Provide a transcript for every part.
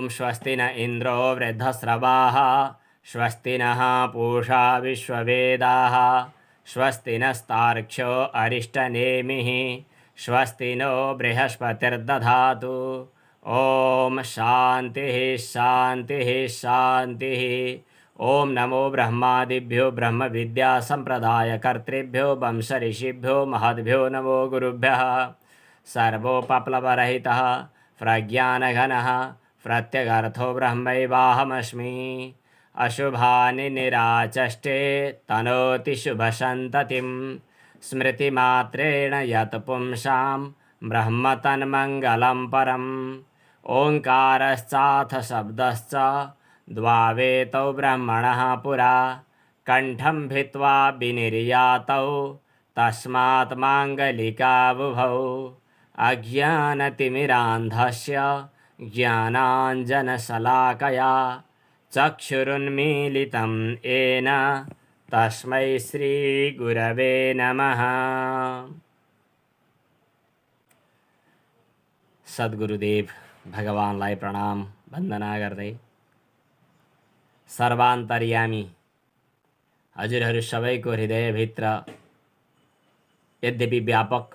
ॐ स्वस्ति न इन्द्रो वृद्धस्रवाः स्वस्ति नः पूषा विश्ववेदाः स्वस्ति नस्तार्क्ष्यो अरिष्टनेमिः स्वस्ति नो बृहस्पतिर्दधातु। ॐ शान्तिः शान्तिः शान्तिः। ॐ नमो ब्रह्मादिभ्यो ब्रह्मविद्यासम्प्रदायकर्तृभ्यो वंशऋषिभ्यो महद्भ्यो नमो गुरुभ्यः। सर्वोपप्लवरहितः प्रज्ञानघनः प्रत्यगर्थो ब्रह्मैवाहमस्मि। अशुभानि निराचष्टे तनोति शुभसन्ततिं स्मृतिमात्रेण यत् पुंसां ब्रह्म तन्मङ्गलं परम्। ओङ्कारश्चाथ शब्दश्च द्वावेतौ ब्रह्मणः पुरा कण्ठं भित्त्वा विनिर्यातौ तस्मात् माङ्गलिकावुभौ। अज्ञानतिमिरान्धस्य ज्ञानाञ्जनशलाकया चक्षुरुन्मीलितं येन तस्मै श्रीगुरवे नमः। सद्गुरुदेव भगवानलाई प्रणाम वन्दना गर्दै सर्वान्तर्यामी हजुरहरू सबैको हृदयभित्र यद्यपि व्यापक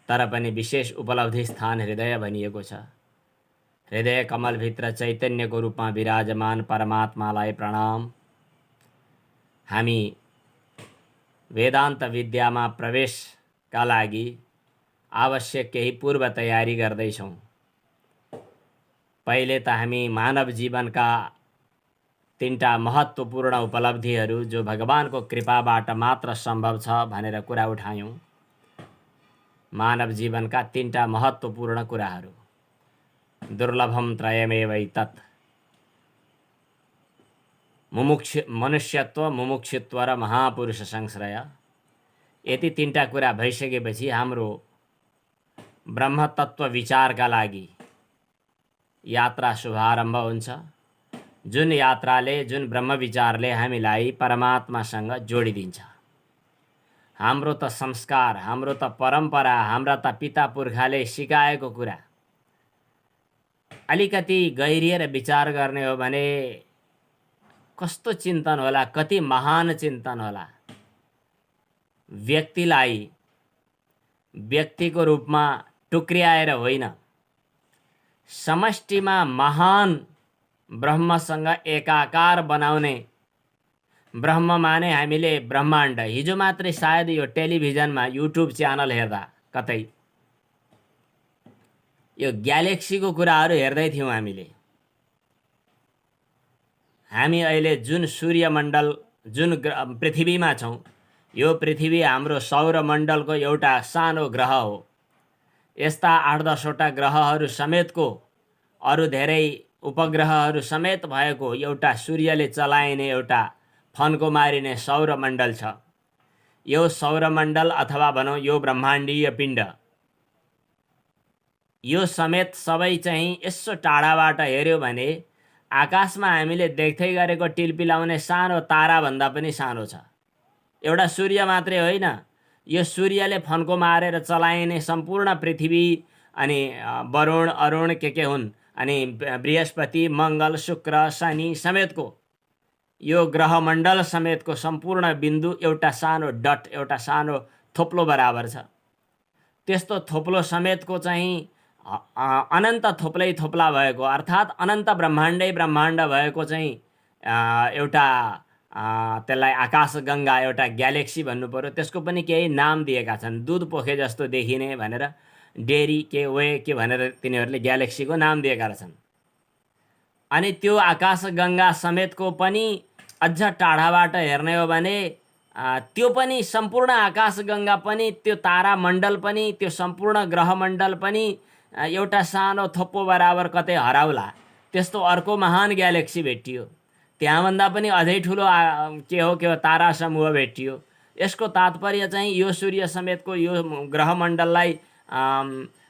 तर पनि विशेष उपलब्धि स्थान हृदय भनिएको छ। हृदय कमलभित्र चैतन्यको रूपमा विराजमान परमात्मालाई प्रणाम। हामी वेदान्त विद्यामा प्रवेशका लागि आवश्यक केही पूर्व तयारी गर्दैछौँ। पहिले त हामी मानव जीवनका तीनटा महत्त्वपूर्ण उपलब्धिहरू जो भगवानको कृपाबाट मात्र सम्भव छ भनेर कुरा उठायौँ। मानव जीवनका तीनटा महत्त्वपूर्ण कुराहरू दुर्लभम त्रयमेवैतत् मनुष्यत्व मुमुक्षुत्व र महापुरुष संश्रय। यति तीनटा कुरा भइसकेपछि हाम्रो ब्रह्मतत्व विचारका लागि यात्रा शुभारम्भ हुन्छ। जुन यात्राले जुन ब्रह्म विचारले हामीलाई परमात्मासँग जोडिदिन्छ। हाम्रो त संस्कार, हाम्रो त परम्परा, हाम्रा त पिता पुर्खाले सिकाएको कुरा अलिकति गहिरिएर विचार गर्ने हो भने कस्तो चिन्तन होला, कति महान चिन्तन होला। व्यक्तिलाई व्यक्तिको रूपमा टुक्र्याएर होइन, समष्टिमा महान ब्रह्मसँग एकाकार बनाउने ब्रह्म माने हामीले ब्रह्माण्ड। हिजो मात्रै सायद यो टेलिभिजनमा युट्युब च्यानल हेर्दा कतै यो ग्यालेक्सीको कुराहरू हेर्दै थियौँ हामीले। हामी अहिले जुन सूर्यमण्डल जुन पृथ्वीमा छौँ, यो पृथ्वी हाम्रो सौरमण्डलको एउटा सानो ग्रह हो। यस्ता 8-10वटा ग्रहहरू समेतको अरू धेरै उपग्रहहरू समेत भएको एउटा सूर्यले चलाइने एउटा फन्को मारिने सौरमण्डल छ। यो सौरमण्डल अथवा भनौँ यो ब्रह्माण्डीय पिण्ड, यो समेत सबै चाहिँ यसो टाढाबाट हेर्यो भने आकाशमा हामीले देख्दै गरेको टिलपिलाउने सानो ताराभन्दा पनि सानो छ। एउटा सूर्य मात्रै होइन, यो सूर्यले फन्को मारेर चलाइने सम्पूर्ण पृथ्वी अनि वरुण अरुण के हुन् अनि बृहस्पति मङ्गल शुक्र शनि समेतको यो ग्रहमण्डल समेतको सम्पूर्ण बिन्दु एउटा सानो डट, एउटा सानो थोप्लो बराबर छ। त्यस्तो थोप्लो समेतको चाहिँ अनन्त थोप्लै थोप्ला भएको अर्थात् अनन्त ब्रह्माण्डै ब्रह्माण्ड भएको चाहिँ एउटा त्यसलाई आकाशगङ्गा एउटा ग्यालेक्सी भन्नु पर्यो। त्यसको पनि केही नाम दिएका छन्, दुध पोखे जस्तो देखिने भनेर, डेरी के वे के भनेर तिनीहरूले ग्यालेक्सीको नाम दिएका रहेछन्। अनि त्यो आकाशगङ्गा समेतको पनि अझ टाढाबाट हेर्ने हो भने त्यो पनि सम्पूर्ण आकाशगङ्गा पनि त्यो तारामण्डल पनि त्यो सम्पूर्ण ग्रहमण्डल पनि एउटा सानो थोप्पो बराबर कतै हराउला। त्यस्तो अर्को महान ग्यालेक्सी भेटियो, त्यहाँभन्दा पनि अझै ठुलो के हो तारा समूह भेटियो। यसको तात्पर्य चाहिँ यो सूर्य समेतको यो ग्रहमण्डललाई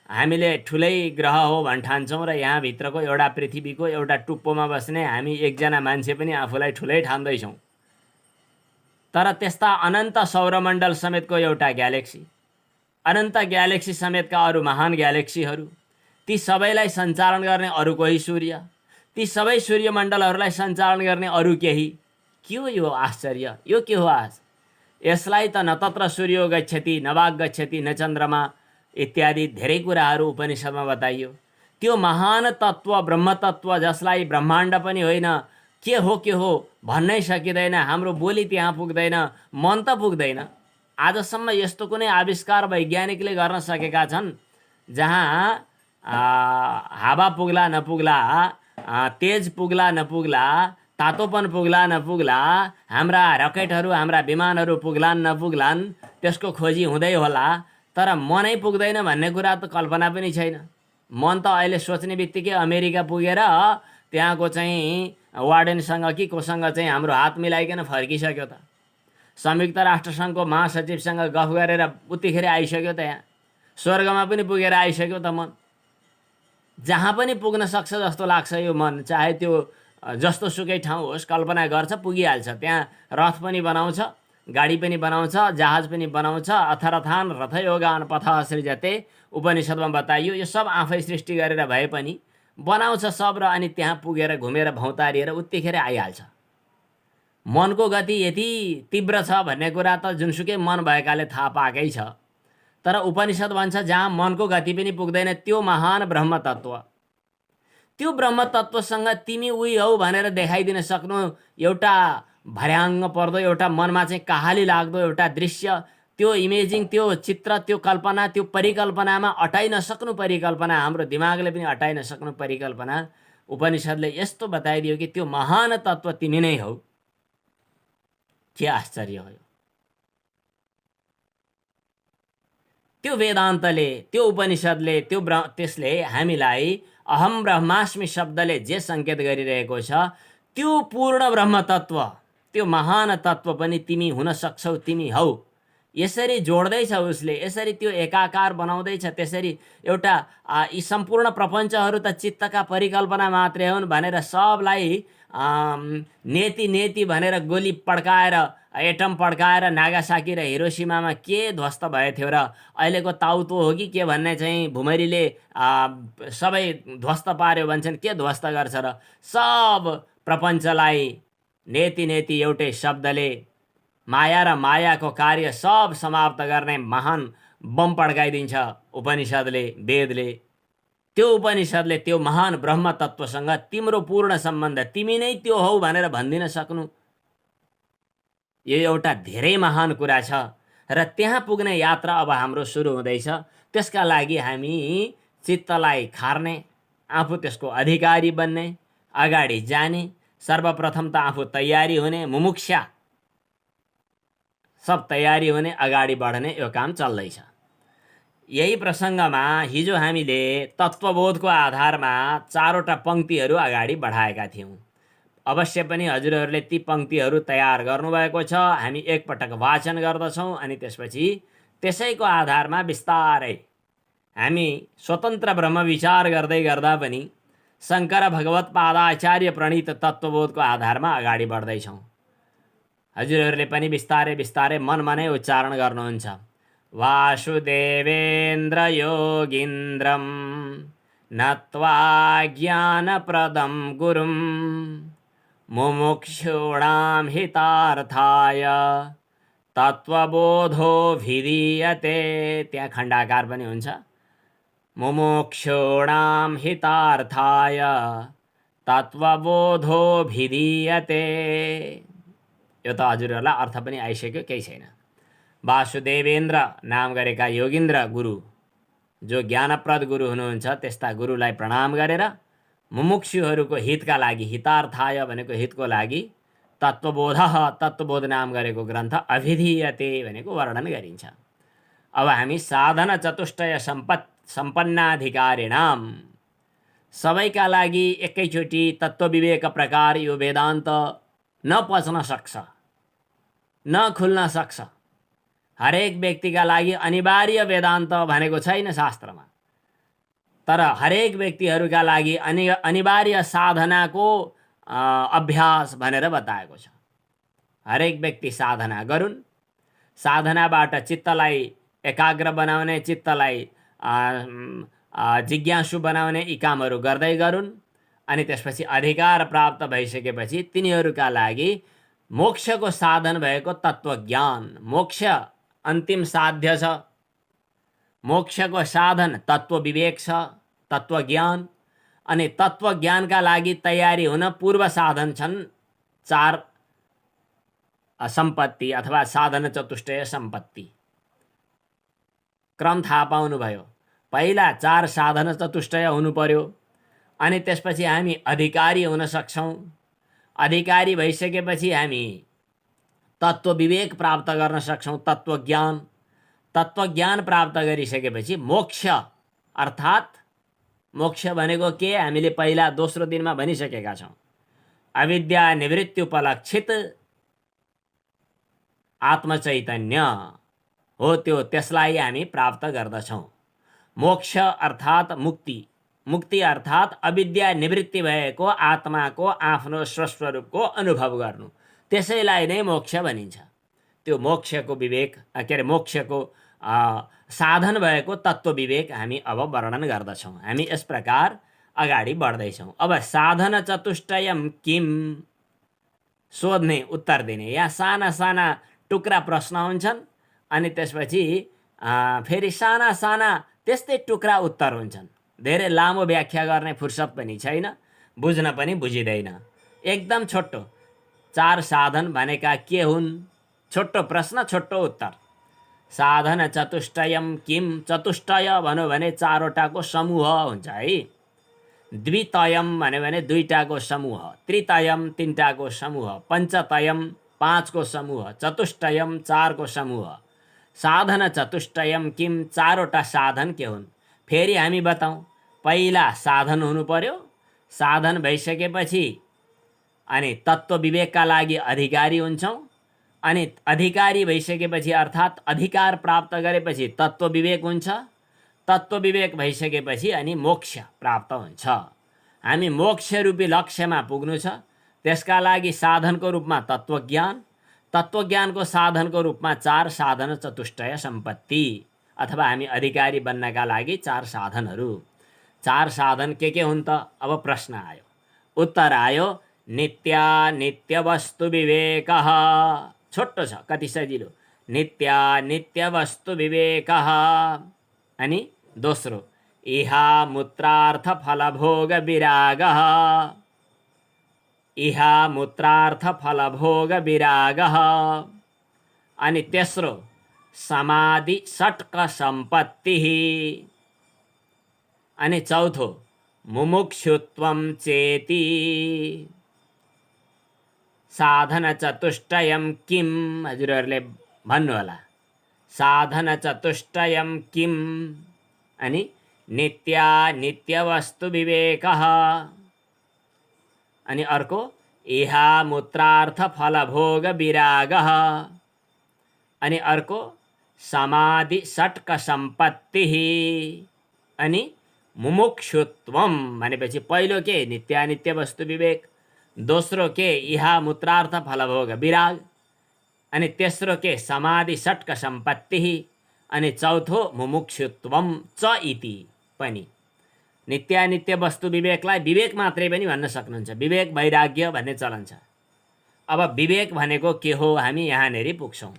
हामीले ठुलै ग्रह हो भन्ठान्छौँ र यहाँभित्रको एउटा पृथ्वीको एउटा टुप्पोमा बस्ने हामी एकजना मान्छे पनि आफूलाई ठुलै ठान्दैछौँ। तर त्यस्ता अनन्त सौरमण्डल समेतको एउटा ग्यालेक्सी, अनन्त ग्यालेक्सी समेतका अरू महान ग्यालेक्सीहरू, ती सबैलाई सञ्चालन गर्ने अरू कोही सूर्य, ती सबै सूर्यमण्डलहरूलाई सञ्चालन गर्ने अरू केही के हो यो आश्चर्य, यो के हो आज? यसलाई त न तत्र सूर्यो गच्छति न वाग गच्छति न चन्द्रमा इत्यादि धेरै कुराहरू उपनिषदमा बताइयो। त्यो महान तत्त्व ब्रह्म तत्त्व जसलाई ब्रह्माण्ड पनि होइन, के हो भन्नै सकिँदैन। हाम्रो बोली त्यहाँ पुग्दैन, मन त पुग्दैन। आजसम्म यस्तो कुनै आविष्कार वैज्ञानिकले गर्न सकेका छन् जहाँ हावा पुग्ला नपुग्ला, तेज पुग्ला नपुग्ला, तातोपन पुग्ला नपुग्ला, हाम्रा रकेटहरू हाम्रा विमानहरू पुग्लान् नपुग्लान्, त्यसको खोजी हुँदै होला, तर मनै पुग्दैन भन्ने कुरा त कल्पना पनि छैन। मन त अहिले सोच्ने बित्तिकै अमेरिका पुगेर त्यहाँको चाहिँ वार्डेनसँग कि कोसँग चाहिँ हाम्रो हात मिलाइकन फर्किसक्यो त। संयुक्त राष्ट्रसङ्घको महासचिवसँग गफ गरेर उतिखेर आइसक्यो त। यहाँ स्वर्गमा पनि पुगेर आइसक्यो त मन। जहाँ पनि पुग्न सक्छ जस्तो लाग्छ यो मन। चाहे त्यो जस्तो सुकै ठाउँ होस्, कल्पना गर्छ पुगिहाल्छ। त्यहाँ रथ पनि बनाउँछ, गाडी पनि बनाउँछ, जहाज पनि बनाउँछ। अथरथान रथयोगान पथः सृजते उपनिषदमा बताइयो। यो सब आफै सृष्टि गरेर भए पनि बनाउँछ सब, र अनि त्यहाँ पुगेर घुमेर भौतारिएर उत्तिखेर आइहाल्छ। मनको गति यति तीव्र छ भन्ने कुरा त जुनसुकै मन भएकाले थाहा पाएकै छ। तर उपनिषद भन्छ जहाँ मनको गति पनि पुग्दैन त्यो महान ब्रह्म तत्त्व, त्यो ब्रह्म तत्त्वसँग तिमी उही हौ भनेर देखाइदिन सक्नु एउटा भर्याङ्ग पर्दो, एउटा मनमा चाहिँ कहाली लाग्दो एउटा दृश्य, त्यो इमेजिङ, त्यो चित्र, त्यो कल्पना, त्यो परिकल्पनामा अटाइ नसक्नु परिकल्पना, हाम्रो दिमागले पनि अटाइ नसक्नु परिकल्पना उपनिषदले यस्तो बताइदियो कि त्यो महान तत्त्व तिमी नै हौ। के आश्चर्य हो! त्यो वेदान्तले, त्यो उपनिषदले, त्यसले हामीलाई अहम ब्रह्मास्मि शब्दले जे सङ्केत गरिरहेको छ त्यो पूर्ण ब्रह्म तत्त्व, त्यो महान तत्त्व पनि तिमी हुन सक्छौ, तिमी हौ। यसरी जोड्दैछ उसले, यसरी त्यो एकाकार बनाउँदैछ। त्यसरी एउटा यी सम्पूर्ण प्रपञ्चहरू त चित्तका परिकल्पना मात्रै हुन् भनेर सबलाई नेति नेति भनेर गोली पड्काएर, एटम पड्काएर नागासाकी र हिरोसिमामा के ध्वस्त भए थियो र अहिलेको ताउतो हो कि के भन्ने चाहिँ भुमरीले सबै ध्वस्त पार्यो भन्छन्। के ध्वस्त गर्छ र? सब प्रपञ्चलाई नेति नेति एउटै शब्दले, माया र मायाको कार्य सब समाप्त गर्ने महान बम पड्काइदिन्छ उपनिषदले, वेदले। त्यो उपनिषदले त्यो महान ब्रह्म तत्त्वसँग तिम्रो पूर्ण सम्बन्ध, तिमी नै त्यो हौ भनेर भनिदिन सक्नु, यो एउटा धेरै महान कुरा छ। र त्यहाँ पुग्ने यात्रा अब हाम्रो सुरु हुँदैछ। त्यसका लागि हामी चित्तलाई खार्ने, आफू त्यसको अधिकारी बन्ने, अगाडि जाने, सर्वप्रथम त आफू तयारी हुने, मुमुक्षा सब तयारी हुने, अगाडि बढ्ने, यो काम चल्दैछ। यही प्रसङ्गमा हिजो हामीले तत्त्वबोधको आधारमा 4वटा पङ्क्तिहरू अगाडि बढाएका थियौँ। अवश्य पनि हजुरहरूले ती पङ्क्तिहरू तयार गर्नुभएको छ। हामी एकपटक वाचन गर्दछौँ अनि त्यसपछि त्यसैको आधारमा बिस्तारै हामी स्वतन्त्र ब्रह्म विचार गर्दै गर्दा पनि शङ्कर भगवत पादाचार्य प्रणीत तत्त्वबोधको आधारमा अगाडि बढ्दैछौँ। हजुरहरूले पनि बिस्तारै बिस्तारै मनमा नै उच्चारण गर्नुहुन्छ। वासुदेवेन्द्र योगीन्द्रम नत्वा ज्ञानप्रदं गुरुं मुमुक्षूणां हितार्थाय तत्त्वबोधो भिधीयते। त्यहाँ खण्डाकार पनि हुन्छ। मुमुक्षूणां हितार्थाय तत्त्वबोधो भिधीयते। यो त हजुरहरूलाई अर्थ पनि आइसक्यो, केही छैन। वासुदेवेन्द्र नाम गरेका योगीन्द्र गुरु, जो ज्ञानप्रद गुरु हुनुहुन्छ, त्यस्ता गुरुलाई प्रणाम गरेर मुमुक्षुहरूको हितका लागि, हितार्थाय भनेको हितको लागि, तत्त्वबोध, तत्त्वबोध नाम गरेको ग्रन्थ अभिधीयते भनेको वर्णन गरिन्छ। अब हामी साधन चतुष्टय सम्पन्नाधिकारिणाम, सबैका लागि एकैचोटि तत्त्वविवेक प्रकार यो वेदान्त न पच्न सक्छ, न खुल्न सक्छ। हरेक व्यक्तिका लागि अनिवार्य वेदान्त भनेको छैन शास्त्रमा, तर हरेक व्यक्तिहरूका लागि अनिवार्य साधनाको अभ्यास भनेर बताएको छ। हरेक व्यक्ति साधना गरून्, साधनाबाट चित्तलाई एकाग्र बनाउने, चित्तलाई जिज्ञासु बनाउने यी कामहरू गर्दै गरून्। अनि त्यसपछि अधिकार प्राप्त भइसकेपछि तिनीहरूका लागि मोक्षको साधन भएको तत्त्वज्ञान, मोक्ष अन्तिम साध्य छ। मोक्षको साधन तत्त्व विवेक छ, तत्त्वज्ञान। अनि तत्त्वज्ञानका लागि तयारी हुन पूर्व साधन छन् 4 सम्पत्ति अथवा साधन चतुष्टय सम्पत्ति। क्रम थाहा पाउनुभयो। पहिला 4 साधन चतुष्टय हुनु पर्यो, अनि त्यसपछि हामी अधिकारी हुन सक्छौँ। अधिकारी भइसकेपछि हामी तत्त्व विवेक प्राप्त गर्न सक्छौँ, तत्त्वज्ञान। तत्त्वज्ञान प्राप्त गरिसकेपछि मोक्ष, अर्थात् मोक्ष भनेको के हामीले पहिला दोस्रो दिनमा भनिसकेका छौँ। अविद्या निवृत्ति उपलक्षित आत्मचैतन्य हो त्यो, त्यसलाई हामी प्राप्त गर्दछौँ। मोक्ष अर्थात् मुक्ति, मुक्ति अर्थात् अविद्या निवृत्ति भएको आत्माको आफ्नो स्वस्वरूपको अनुभव गर्नु, त्यसैलाई नै मोक्ष भनिन्छ। त्यो मोक्षको विवेक के अरे मोक्षको साधन भएको तत्त्व विवेक हामी अब वर्णन गर्दछौँ। हामी यस प्रकार अगाडि बढ्दैछौँ। अब साधन चतुष्टयम किम सोध्ने उत्तर दिने, यहाँ साना साना टुक्रा प्रश्न हुन्छन्, अनि त्यसपछि फेरि साना साना त्यस्तै टुक्रा उत्तर हुन्छन्। धेरै लामो व्याख्या गर्ने फुर्सद पनि छैन, बुझ्न पनि बुझिँदैन। एकदम छोटो, 4 साधन भनेका के हुन्, छोटो प्रश्न छोटो उत्तर। साधन चतुष्टयम किम, चतुष्टय भन्यो भने 4वटाको समूह हुन्छ है। द्वितयम भन्यो भने 2टाको समूह, त्रितयम 3टाको समूह, पञ्चतयम 5को समूह, चतुष्टयम 4को समूह। साधन चतुष्टयम किम, 4वटा साधन के हुन् फेरि हामी बताउँ। पहिला साधन हुनु पर्यो, साधन भइसकेपछि अनि तत्त्व विवेकका लागि अधिकारी हुन्छौँ, अनि अधिकारी भइसकेपछि अर्थात् अधिकार प्राप्त गरेपछि तत्त्व विवेक हुन्छ, तत्त्व विवेक भइसकेपछि अनि मोक्ष प्राप्त हुन्छ। हामी मोक्ष रूपी लक्ष्यमा पुग्नु छ, त्यसका लागि साधनको रूपमा तत्त्वज्ञान, तत्त्वज्ञानको साधनको रूपमा 4 साधन चतुष्टय सम्पत्ति, अथवा हामी अधिकारी बन्नका लागि 4 साधनहरू। 4 साधन के हुन् त? अब प्रश्न आयो, उत्तर आयो नित्यानित्य वस्तु विवेकः। छोटो छ, कति सजिलो। नित्यानित्य वस्तु विवेकः। अनि दोस्रो इहा मूत्रार्थ फलभोग विरागः। इहा मूत्रार्थ फलभोग विरागः। अनि तेस्रो समाधि षट्क सम्पत्तिः। अनि चौथो मुमुक्षुत्वं चेति। साधन चतुष्टयम किम, हजुरहरूले भन्नु होला। साधन चतुष्टयम किम, अनि नित्यानित्य वस्तु विवेकः। अनि अर्को इहा मूत्रार्थ फलभोग विरागः। अनि अर्को समाधि षट्क सम्पत्तिः। अनि मुमुक्षुत्वम भनेपछि पहिलो के नित्यानित्य वस्तु विवेक, दोस्रो के इहा मूत्रार्थ फलभोग विराग, अनि तेस्रो के समाधि षट्क सम्पत्तिः, अनि चौथो मुमुक्षुत्वम च इति पनि। नित्यानित्य वस्तु विवेकलाई विवेक मात्रै पनि भन्न सक्नुहुन्छ, विवेक वैराग्य भन्ने चलन छ। अब विवेक भनेको के हो हामी यहाँनेरि पुग्छौँ।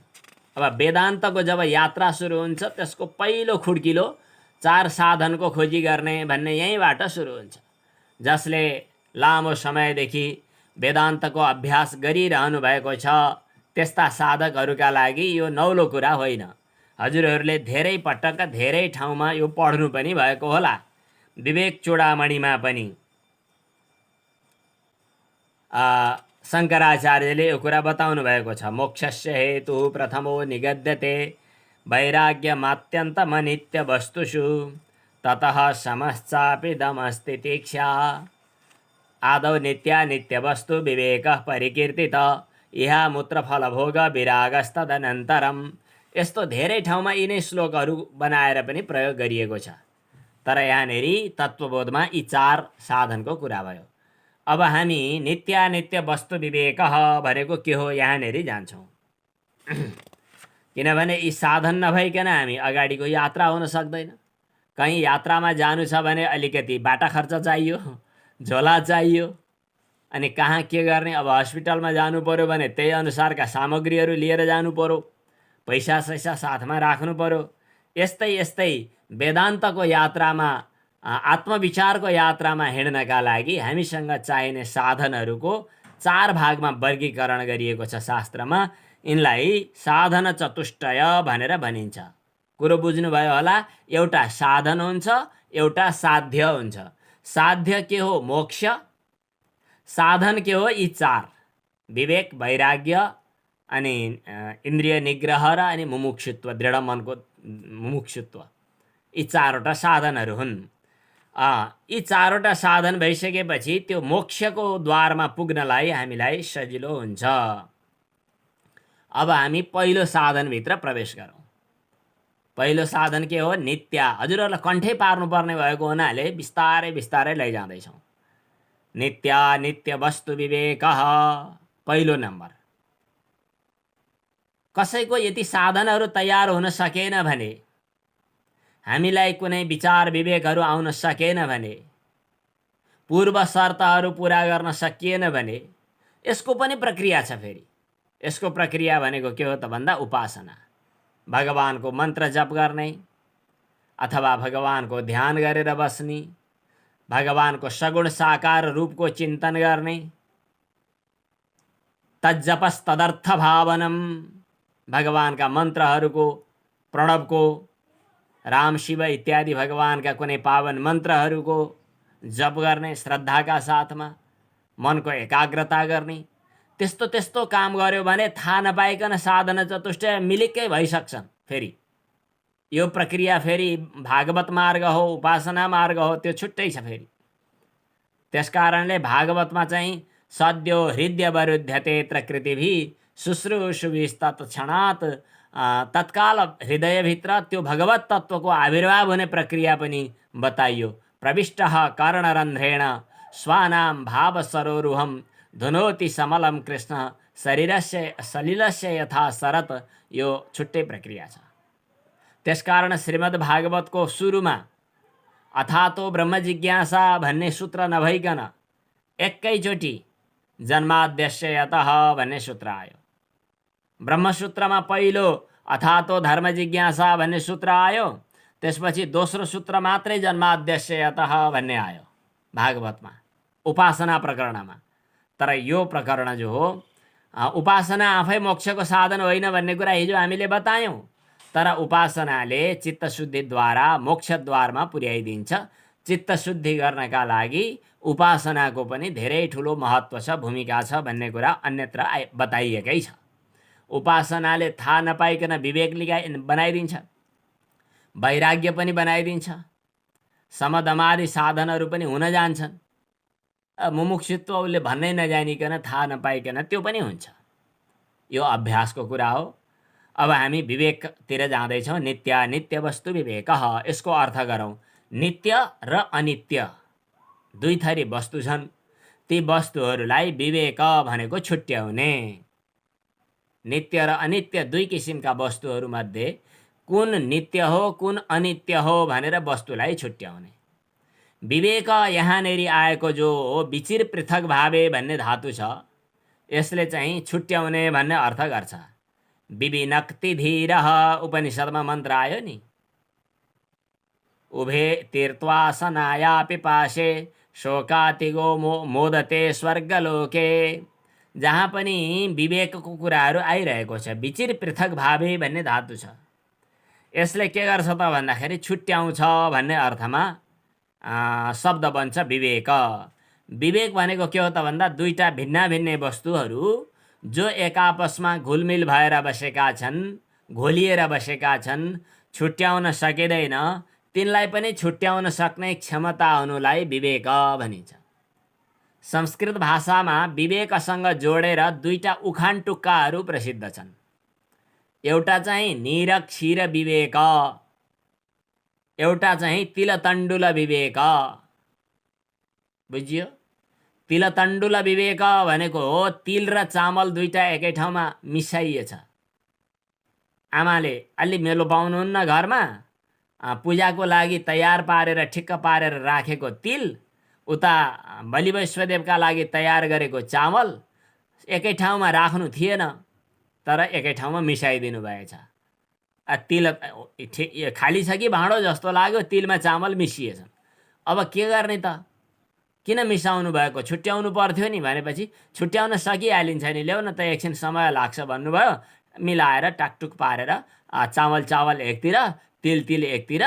अब वेदान्तको जब यात्रा सुरु हुन्छ त्यसको पहिलो खुड्किलो 4 साधनको खोजी गर्ने भन्ने यहीँबाट सुरु हुन्छ। जसले लामो समयदेखि वेदान्तको अभ्यास गरिरहनु भएको छ त्यस्ता साधकहरूका लागि यो नौलो कुरा होइन। हजुरहरूले धेरै पटक धेरै ठाउँमा यो पढ्नु पनि भएको होला। विवेक चूडामणिमा पनि शङ्कराचार्यले यो कुरा बताउनु भएको छ। मोक्षस्य हेतु प्रथमो निगद्यते वैराग्यमात्यन्तमनित्य वस्तुषु ततः समश्चापिदमस्ति तीक्षा आदौ नित्यानित्य वस्तु विवेकः परिकीर्तित इहा मूत्रफलभोग विरागस्तदनन्तरम्। यस्तो धेरै ठाउँमा यिनै श्लोकहरू बनाएर पनि प्रयोग गरिएको छ। तर यहाँनेरि तत्त्वबोधमा यी 4 साधनको कुरा भयो। अब हामी नित्यानित्य वस्तु विवेकः भनेको के हो यहाँनेरि जान्छौँ। किनभने यी साधन नभइकन हामी अगाडिको यात्रा हुन सक्दैन। कहीँ यात्रामा जानु छ भने अलिकति बाटा खर्च चाहियो, झोला चाहियो, अनि कहाँ के गर्ने, अब हस्पिटलमा जानु पर्यो भने त्यही अनुसारका सामग्रीहरू लिएर जानु पर्यो, पैसा सैसा साथमा राख्नु पर्यो। यस्तै यस्तै वेदान्तको यात्रामा, आत्मविचारको यात्रामा हिँड्नका लागि हामीसँग चाहिने साधनहरूको 4 भागमा वर्गीकरण गरिएको छ शास्त्रमा। यिनलाई साधन चतुष्टय भनेर भनिन्छ। कुरो बुझ्नुभयो होला। एउटा साधन हुन्छ, एउटा साध्य हुन्छ। साध्य के हो? मोक्ष। साधन के हो? यी 4: विवेक, वैराग्य, अनि इन्द्रिय निग्रह र अनि मुमुक्षुत्व, दृढ मनको मुमुक्षुत्व। यी 4वटा साधनहरू हुन्। यी 4वटा साधन भइसकेपछि त्यो मोक्षको द्वारमा पुग्नलाई हामीलाई सजिलो हुन्छ। अब हामी पहिलो साधनभित्र प्रवेश गरौँ। पहिलो साधन के हो? नित्य। हजुरहरूलाई कण्ठै पार्नुपर्ने भएको हुनाले बिस्तारै बिस्तारै लैजाँदैछौँ। नित्य नित्य वस्तु विवेक पहिलो नम्बर। कसैको यति साधनहरू तयार हुन सकेन भने, हामीलाई कुनै विचार विवेकहरू आउन सकेन भने, पूर्व शर्तहरू पुरा गर्न सकिएन भने यसको पनि प्रक्रिया छ। फेरि यसको प्रक्रिया भनेको के हो त भन्दा उपासना। भगवानको मन्त्र जप गर्ने, अथवा भगवानको ध्यान गरेर बस्ने, भगवानको सगुण साकार रूपको चिन्तन गर्ने। तज्जपस्तदर्थ भावनम, भगवानका मन्त्रहरूको, प्रणवको, राम शिव इत्यादि भगवानका कुनै पावन मन्त्रहरूको जप गर्ने, श्रद्धाका साथमा मनको एकाग्रता गर्ने। त्यस्तो त्यस्तो काम गर्यो भने थाहा नपाइकन साधना चतुष्टय मिलिक्कै भइसक्छन्। फेरि यो प्रक्रिया फेरि भागवत मार्ग हो, उपासना मार्ग हो, त्यो छुट्टै छ। फेरि त्यसकारणले भागवतमा चाहिँ सद्यो हृदय वरुध्यते कृतिभिः शुश्रूषुभिस्तत्क्षणात्, तत्काल हृदयभित्र त्यो भगवत तत्त्वको आविर्भाव हुने प्रक्रिया पनि बताइयो। प्रविष्टः कर्णरन्ध्रेण स्वानां भाव सरोरुहं धुनोति समलम कृष्ण शरीरस्य सलिलस्य यथा शरत। यो छुट्टै प्रक्रिया छ। त्यसकारण श्रीमद् भागवतको सुरुमा अथातो ब्रह्म जिज्ञासा भन्ने सूत्र नभइकन एकैचोटि जन्माद्यस्य यतः भन्ने सूत्र आयो। ब्रह्मसूत्रमा पहिलो अथातो धर्म जिज्ञासा भन्ने सूत्र आयो, त्यसपछि दोस्रो सूत्र मात्रै जन्माद्यस्य यतः भन्ने आयो भागवतमा, उपासना प्रकरणमा। तर यो प्रकरण जो हो, उपासना आफै मोक्षको साधन होइन भन्ने कुरा हिजो हामीले बतायौँ। तर उपासनाले चित्तशुद्धिद्वारा मोक्षद्वारमा पुर्याइदिन्छ। चित्तशुद्धि गर्नका लागि उपासनाको पनि धेरै ठुलो महत्त्व छ, भूमिका छ भन्ने कुरा अन्यत्र बताइएकै छ। उपासनाले थाहा नपाइकन विवेक बनाइदिन्छ, वैराग्य पनि बनाइदिन्छ, समदमादि साधनहरू पनि हुन जान्छन्। मुमुक्षुत्व उसले भन्नै नजानिकन, थाहा नपाइकन त्यो पनि हुन्छ। यो अभ्यासको कुरा हो। अब हामी विवेकतिर जाँदैछौँ। नित्य नित्य वस्तु विवेक। यसको अर्थ गरौँ। नित्य र अनित्य दुई थरी वस्तु छन्। ती वस्तुहरूलाई विवेक भनेको छुट्याउने। नित्य र अनित्य दुई किसिमका वस्तुहरूमध्ये कुन नित्य हो कुन अनित्य हो भनेर वस्तुलाई छुट्याउने। विवेक यहाँनेरि आएको जो विचिर पृथक भावे भन्ने धातु छ, यसले चाहिँ छुट्याउने भन्ने अर्थ गर्छ। विविनक्ति धीरः उपनिषदमा मन्त्र आयो नि, उभे तीर्त्वा सनाया पिपाशे शोकातिगो मोदते स्वर्गलोके। जहाँ पनि विवेकको कुराहरू आइरहेको छ, विचिर पृथक भावे भन्ने धातु छ। यसले के गर्छ त भन्दाखेरि छुट्याउँछ भन्ने अर्थमा शब्द बन्छ विवेक। विवेक भनेको के हो त भन्दा दुईटा भिन्ना भिन्नै वस्तुहरू जो एक आपसमा घुलमिल भएर बसेका छन्, घोलिएर बसेका छन्, छुट्याउन सकिँदैन, तिनलाई पनि छुट्याउन सक्ने क्षमता हुनुलाई विवेक भनिन्छ। संस्कृत भाषामा विवेकसँग जोडेर दुईटा उखान टुक्काहरू प्रसिद्ध छन्। एउटा चाहिँ निरक्षीर विवेक, एउटा चाहिँ तिलतण्डुल विवेक। बुझियो? तिलतण्डुल विवेक भनेको हो तिल र चामल दुईटा एकै ठाउँमा मिसाइएछ। आमाले अलि मेलो पाउनुहुन्न घरमा, पूजाको लागि तयार पारेर ठिक्क पारेर राखेको तिल, उता बलि वैश्वदेवका लागि तयार गरेको चामल एकै ठाउँमा राख्नु थिएन, तर एकै ठाउँमा मिसाइदिनु भएछ। तिल खाली छ कि भाँडो जस्तो लाग्यो, तिलमा चामल मिसिएछन्। अब के गर्ने त? किन मिसाउनु भएको? छुट्याउनु पर्थ्यो नि। भनेपछि छुट्याउन सकिहालिन्छ नि, ल्याउ न त, एकछिन समय लाग्छ भन्नुभयो। मिलाएर टाकटुक पारेर चावल एकतिर, तिल एकतिर,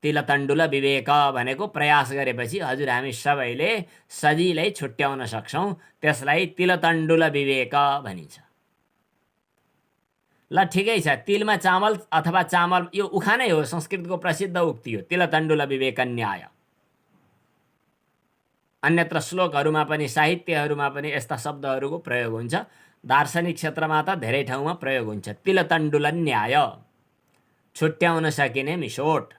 तिलतण्डुल विवेक भनेको प्रयास गरेपछि हजुर हामी सबैले सजिलै छुट्याउन सक्छौँ। त्यसलाई तिलतण्डुल विवेक भनिन्छ। ल ठिकै छ, तिलमा चामल अथवा चामल, यो उखानै हो, संस्कृतको प्रसिद्ध उक्ति हो, तिलतण्डुल विवेक न्याय। अन्यत्र श्लोकहरूमा पनि साहित्यहरूमा पनि यस्ता शब्दहरूको प्रयोग हुन्छ। दार्शनिक क्षेत्रमा त धेरै ठाउँमा प्रयोग हुन्छ। तिलतण्डुल न्याय, छुट्याउन सकिने मिसोट।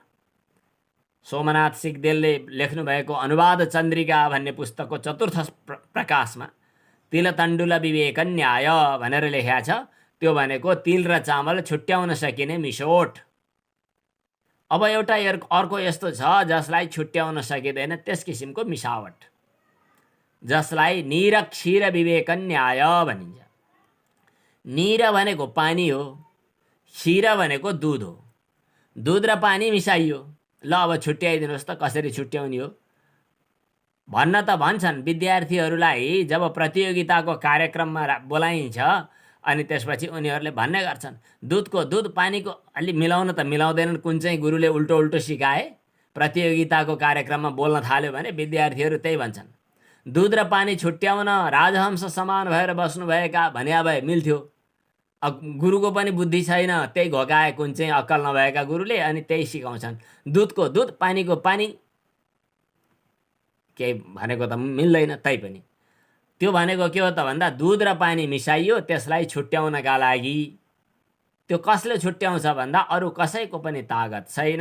सोमनाथ सिगदेलले लेख्नुभएको अनुवाद चन्द्रिका भन्ने पुस्तकको चतुर्थ प्रकाशमा तिलतण्डुल विवेक न्याय भनेर लेख्या छ। त्यो भनेको तिल र चामल छुट्याउन सकिने मिसोट। अब एउटा अर्को यस्तो छ जसलाई छुट्याउन सकिँदैन, त्यस किसिमको मिसावट, जसलाई निर क्षीर विवेक न्याय भनिन्छ। निर भनेको पानी हो, क्षीर भनेको दुध हो। दुध र पानी मिसाइयो, ल अब छुट्याइदिनुहोस् त, कसरी छुट्याउने हो? भन्न त भन्छन् विद्यार्थीहरूलाई जब प्रतियोगिताको कार्यक्रममा बोलाइन्छ, अनि त्यसपछि उनीहरूले भन्ने गर्छन् दुधको दुध पानीको अलि मिलाउन त मिलाउँदैनन्। कुन चाहिँ गुरुले उल्टो उल्टो सिकाए, प्रतियोगिताको कार्यक्रममा बोल्न थाल्यो भने विद्यार्थीहरू त्यही भन्छन्, दुध र पानी छुट्याउन राजहंस समान भएर बस्नुभएका भन्या भए मिल्थ्यो। गुरुको पनि बुद्धि छैन, त्यही घोकाए कुन चाहिँ अक्कल नभएका गुरुले, अनि त्यही सिकाउँछन्, दुधको दुध पानीको पानी। केही भनेको त मिल्दैन। तै पनि त्यो भनेको के हो त भन्दा दुध र पानी मिसाइयो, त्यसलाई छुट्याउनका लागि। त्यो कसले छुट्याउँछ भन्दा अरू कसैको पनि तागत छैन,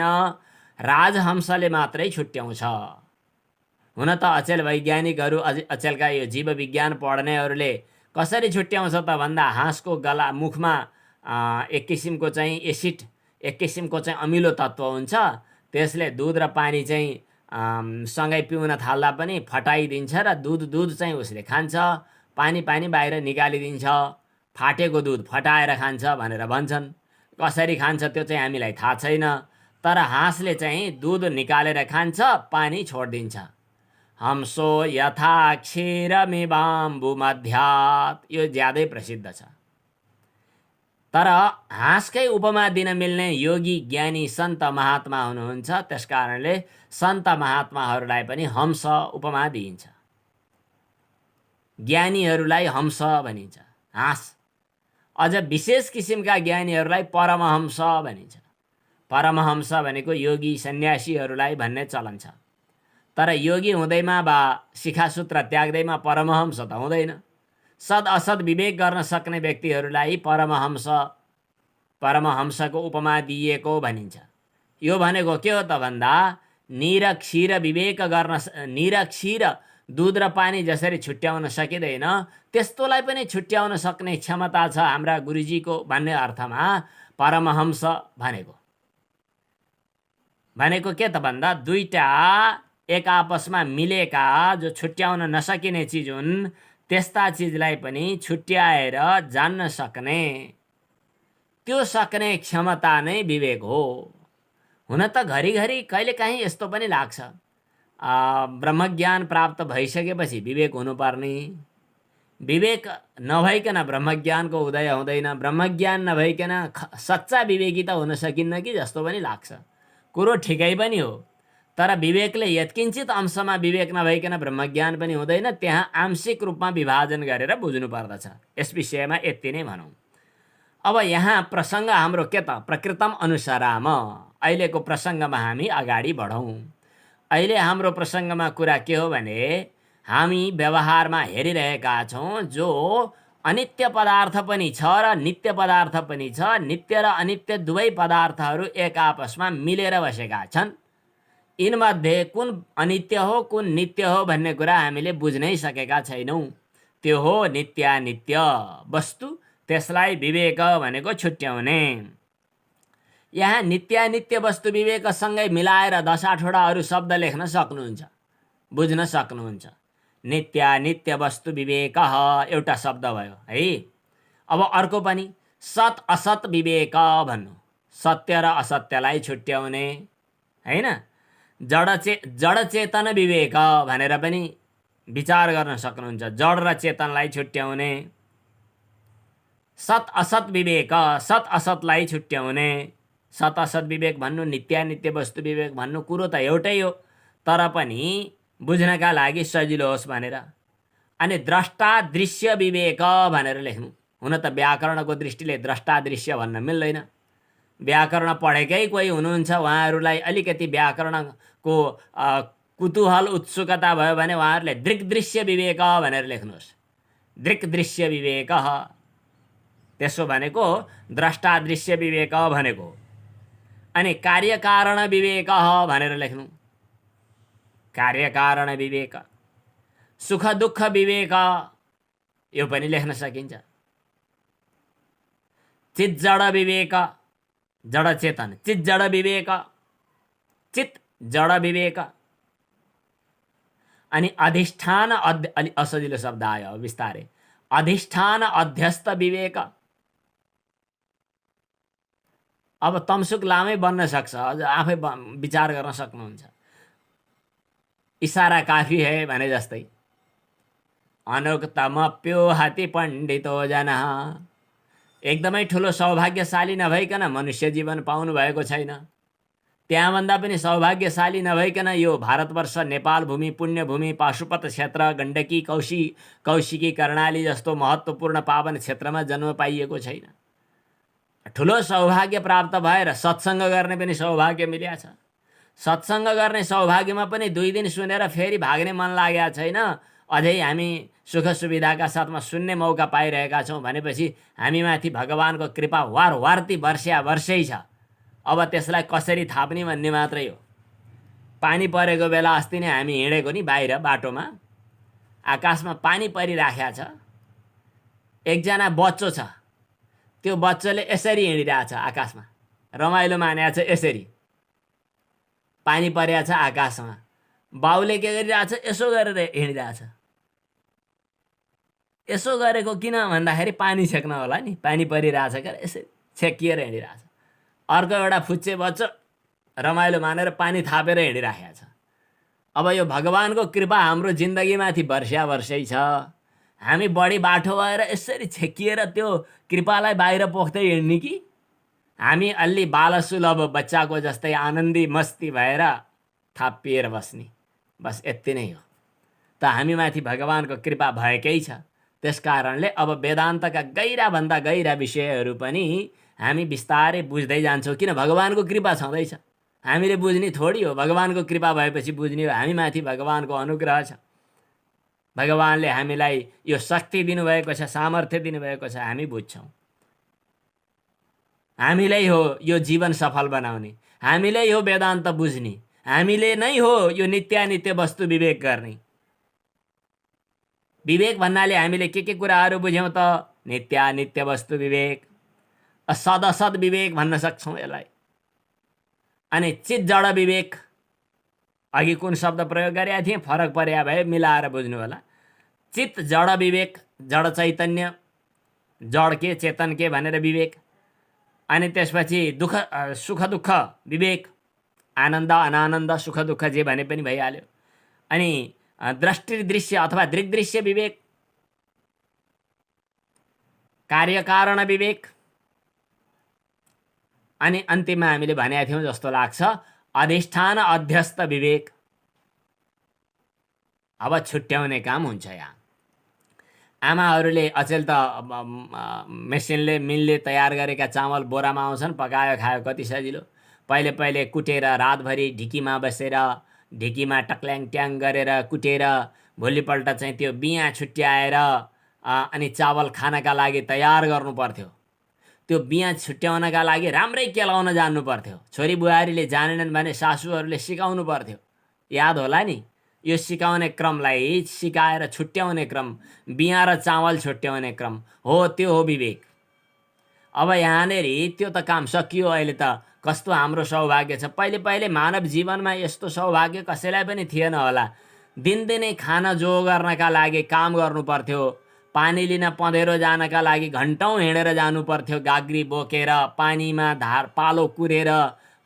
राजहंसले मात्रै छुट्याउँछ। हुन त अचेल वैज्ञानिकहरू, अचेलका यो जीव विज्ञान पढ्नेहरूले कसरी छुट्याउँछ त भन्दा हाँसको गला मुखमा एक किसिमको चाहिँ एसिड, एक किसिमको चाहिँ अमिलो तत्त्व हुन्छ, त्यसले दुध र पानी चाहिँ सँगै पिउन थाल्दा पनि फटाइदिन्छ र दुध चाहिँ उसले खान्छ, पानी बाहिर निकालिदिन्छ। फाटेको दुध फटाएर खान्छ भनेर भन्छन्। कसरी खान्छ त्यो चाहिँ हामीलाई थाहा छैन, तर हाँसले चाहिँ दुध निकालेर खान्छ, पानी छोडिदिन्छ। हंसो यथा क्षीरमिवाम्बुमध्यात्, यो ज्यादै प्रसिद्ध छ। तर हाँसकै उपमा दिन मिल्ने योगी ज्ञानी सन्त महात्मा हुनुहुन्छ, त्यस कारणले सन्त महात्माहरूलाई पनि हंस उपमा दिइन्छ। ज्ञानीहरूलाई हंस भनिन्छ, हाँस। अझ विशेष किसिमका ज्ञानीहरूलाई परमहंस भनिन्छ। परमहंस भनेको योगी सन्यासीहरूलाई भन्ने चलन छ। तर योगी हुँदैमा वा शिखासूत्र त्याग्दैमा परमहंस त हुँदैन। सद असद विवेक गर्न सक्ने व्यक्तिहरूलाई परमहंसको उपमा दिएको भनिन्छ। यो भनेको के हो त भन्दा निर क्षीर विवेक गर्न, निर क्षीर दुध र पानी जसरी छुट्याउन सकिँदैन, त्यस्तोलाई पनि छुट्याउन सक्ने क्षमता छ हाम्रा गुरुजीको भन्ने अर्थमा परमहंस भनेको के त भन्दा दुईटा एक आपसमा मिलेका जो छुट्याउन नसकिने चिज हुन्, त्यस्ता चिजलाई पनि छुट्याएर जान्न सक्ने, त्यो सक्ने क्षमता नै विवेक हो। हुन त घरिघरि कहिलेकाहीँ यस्तो पनि लाग्छ, ब्रह्मज्ञान प्राप्त भइसकेपछि विवेक हुनुपर्ने, विवेक नभइकन ब्रह्मज्ञानको उदय हुँदैन, ब्रह्मज्ञान नभइकन सच्चा विवेकी त हुन सकिन्न कि जस्तो पनि लाग्छ। कुरो ठिकै पनि हो, तर विवेकले यत्किञ्चित अंशमा विवेक नभइकन ब्रह्मज्ञान पनि हुँदैन। त्यहाँ आंशिक रूपमा विभाजन गरेर बुझ्नु पर्दछ। यस विषयमा यति नै भनौँ। अब यहाँ प्रसङ्ग हाम्रो के त, प्रकृतम अनुसाराम। अहिलेको प्रसङ्गमा हामी अगाडि बढौँ। अहिले हाम्रो प्रसङ्गमा कुरा के हो भने हामी व्यवहारमा हेरिरहेका छौँ जो अनित्य पदार्थ पनि छ र नित्य पदार्थ पनि छ। नित्य र अनित्य दुवै पदार्थहरू एक आपसमा मिलेर बसेका छन्। यिनमध्ये कुन अनित्य हो कुन नित्य हो भन्ने कुरा हामीले बुझ्नै सकेका छैनौँ। त्यो हो नित्यानित्य वस्तु, त्यसलाई विवेक भनेको छुट्याउने। यहाँ नित्यानित्य वस्तु विवेकसँगै मिलाएर 10 8 वटा अरू शब्द लेख्न सक्नुहुन्छ। बुझ्न सक्नुहुन्छ। नित्यानित्य वस्तु विवेक एउटा शब्द भयो है। अब अर्को पनि सत असत विवेक भन्नु, सत्य र असत्यलाई छुट्याउने हैन। जड चेतन विवेक भनेर पनि विचार गर्न सक्नुहुन्छ, जड र चेतनलाई छुट्याउने। सत असत विवेक, सत असतलाई छुट्याउने। सत असत विवेक भन्नु, नित्यानित्य वस्तु विवेक भन्नु, कुरो त एउटै हो, तर पनि बुझ्नका लागि सजिलो होस् भनेर। अनि द्रष्टा दृश्य विवेक भनेर लेख्नु। हुन त व्याकरणको दृष्टिले द्रष्टा दृश्य भन्न मिल्दैन। व्याकरण पढेकै कोही हुनुहुन्छ, उहाँहरूलाई अलिकति व्याकरणको कुतूहल उत्सुकता भयो भने उहाँहरूले दृक्दृश्य विवेक भनेर लेख्नुहोस्। दृक्दृश्य विवेक, त्यसो भनेको द्रष्टा दृश्य विवेक भनेको। अनि कार्यकारण विवेक भनेर लेख्नु। कार्यकारण विवेक। सुख दुःख विवेक, यो पनि लेख्न सकिन्छ। चित जड विवेक, जड चेतन, चित जड विवेक, चित जड विवेक। अनि अधिष्ठान, अलि असजिलो शब्द आयो बिस्तारै, अधिष्ठान अध्यस्त विवेक। अब तमसुक लामै बन्न सक्छ, अझ आफै विचार गर्न सक्नुहुन्छ। इसारा काफी है भने जस्तै। अनुक्तमप्यो हाती पण्डितो जनः, एकदमै ठुलो सौभाग्यशाली नभइकन मनुष्य जीवन पाउनु भएको छैन। त्यहाँभन्दा पनि सौभाग्यशाली नभइकन यो भारतवर्ष, नेपाल भूमि, पुण्यभूमि, पाशुपत क्षेत्र, गण्डकी, कौशिकी, कर्णाली जस्तो महत्त्वपूर्ण पावन क्षेत्रमा जन्म पाइएको छैन। ठुलो सौभाग्य प्राप्त भएर सत्सङ्ग गर्ने पनि सौभाग्य मिलेको छ। सत्सङ्ग गर्ने सौभाग्यमा पनि 2 दिन सुनेर फेरि भाग्ने मन लागेको छैन। अझै हामी सुख सुविधाका साथमा सुन्ने मौका पाइरहेका छौँ भनेपछि हामीमाथि भगवानको कृपा वारवार्ती वर्षै छ। अब त्यसलाई कसरी थाप्ने भन्ने मात्रै हो। पानी परेको बेला अस्ति नै हामी हिँडेको नि बाहिर बाटोमा, आकाशमा पानी परिराखेको छ। एकजना बच्चो छ, त्यो बच्चोले यसरी हिँडिरहेछ आकाशमा, रमाइलो मानेको छ। यसरी पानी परेको छ आकाशमा, बाउले के गरिरहेछ, यसो गरेर हिँडिरहेछ। यसो गरेको किन भन्दाखेरि पानी छेक्न होला नि, पानी परिरहेछ क्या, यसरी छेकिएर हिँडिरहेछ। अर्को एउटा फुच्चे बच्चो रमाइलो मानेर पानी थापेर हिँडिराखेको छ। अब यो भगवानको कृपा हाम्रो जिन्दगीमाथि वर्षै छ। हामी बढी बाठो भएर यसरी छेकिएर त्यो कृपालाई बाहिर पोख्दै हिँड्ने कि हामी अलि बालसुलभ बच्चाको जस्तै आनन्दी मस्ती भएर थापिएर बस्ने, बस यति नै हो। त हामीमाथि भगवानको कृपा भएकै छ। त्यस कारणले अब वेदान्तका गहिराभन्दा गहिरा विषयहरू पनि हामी बिस्तारै बुझ्दै जान्छौँ। किन? भगवानको कृपा छँदैछ। हामीले बुझ्ने थोडी हो, भगवानको कृपा भएपछि बुझ्ने हो। हामीमाथि भगवानको अनुग्रह छ। भगवानले हामीलाई यो शक्ति दिनुभएको छ, सामर्थ्य दिनुभएको छ, हामी बुझ्छौँ। हामीले हो यो जीवन सफल बनाउने, हामीले हो वेदान्त बुझ्ने, हामीले नै हो यो नित्यानित्य वस्तु विवेक गर्ने। विवेक भन्नाले हामीले के कुराहरू बुझ्यौँ त? नित्यानित्य वस्तु विवेक, असद विवेक भन्न सक्छौँ यसलाई। अनि चित जड विवेक, अघि कुन शब्द प्रयोग गरेका थिएँ, फरक परे भए मिलाएर बुझ्नु होला। चित जड विवेक, जड चैतन्य, जड के चेतन के भनेर विवेक। अनि त्यसपछि सुख दुःख विवेक, आनन्द अनानन्द, सुख दुःख जे भने पनि भइहाल्यो। अनि दृष्टि दृश्य अथवा दृग्दृश्य विवेक, कार्यकारण विवेक। अनि अन्तिममा हामीले भनेका थियौँ जस्तो लाग्छ, अधिष्ठान अध्यस्त विवेक। अब छुट्याउने काम हुन्छ यहाँ। आमाहरूले अचेल त मेसिनले मिलले तयार गरेका चामल बोरामा आउँछन्, पकायो खायो कति सजिलो। पहिले कुटेर रातभरि ढिकीमा बसेर ढिकीमा टक्ल्याङ ट्याङ गरेर कुटेर भोलिपल्ट चाहिँ त्यो बिया छुट्याएर अनि चावल खानका लागि तयार गर्नु पर्थ्यो। त्यो बिया छुट्याउनका लागि राम्रै केलाउन जान्नु पर्थ्यो। छोरी बुहारीले जानेनन् भने सासूहरूले सिकाउनु पर्थ्यो। याद होला नि, यो सिकाउने क्रमलाई सिकाएर छुट्याउने क्रम, बिया र चावल छुट्याउने क्रम हो, त्यो हो विवेक। अब यहाँनेरि त्यो त काम सकियो। अहिले त कस्तो हाम्रो सौभाग्य छ। पहिले मानव जीवनमा यस्तो सौभाग्य कसैलाई पनि थिएन होला। दिनदिनै खान जो गर्नका लागि काम गर्नु पर्थ्यो, पानी लिन पँधेरो जानका लागि घन्टौँ हिँडेर जानु पर्थ्यो, गाग्री बोकेर पानीमा पालो कुरेर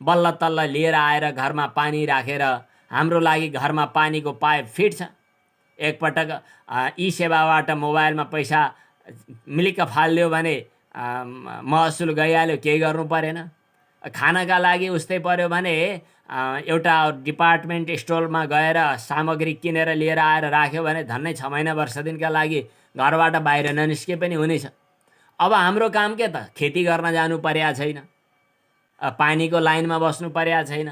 बल्ल तल्ल लिएर आएर घरमा पानी राखेर। हाम्रो लागि घरमा पानीको पाइप फिट छ। एकपटक ई सेवाबाट मोबाइलमा पैसा मिलिक्क फालिदियो भने महसुल गइहाल्यो, केही गर्नु परेन। खानका लागि उस्तै पर्यो भने एउटा डिपार्टमेन्ट स्टोरमा गएर सामग्री किनेर लिएर आएर राख्यो भने झन्नै 6 महिना वर्ष दिनका लागि घरबाट बाहिर ननिस्के पनि हुनेछ। अब हाम्रो काम के त? खेती गर्न जानु पर्या छैन, पानीको लाइनमा बस्नु पर्या छैन,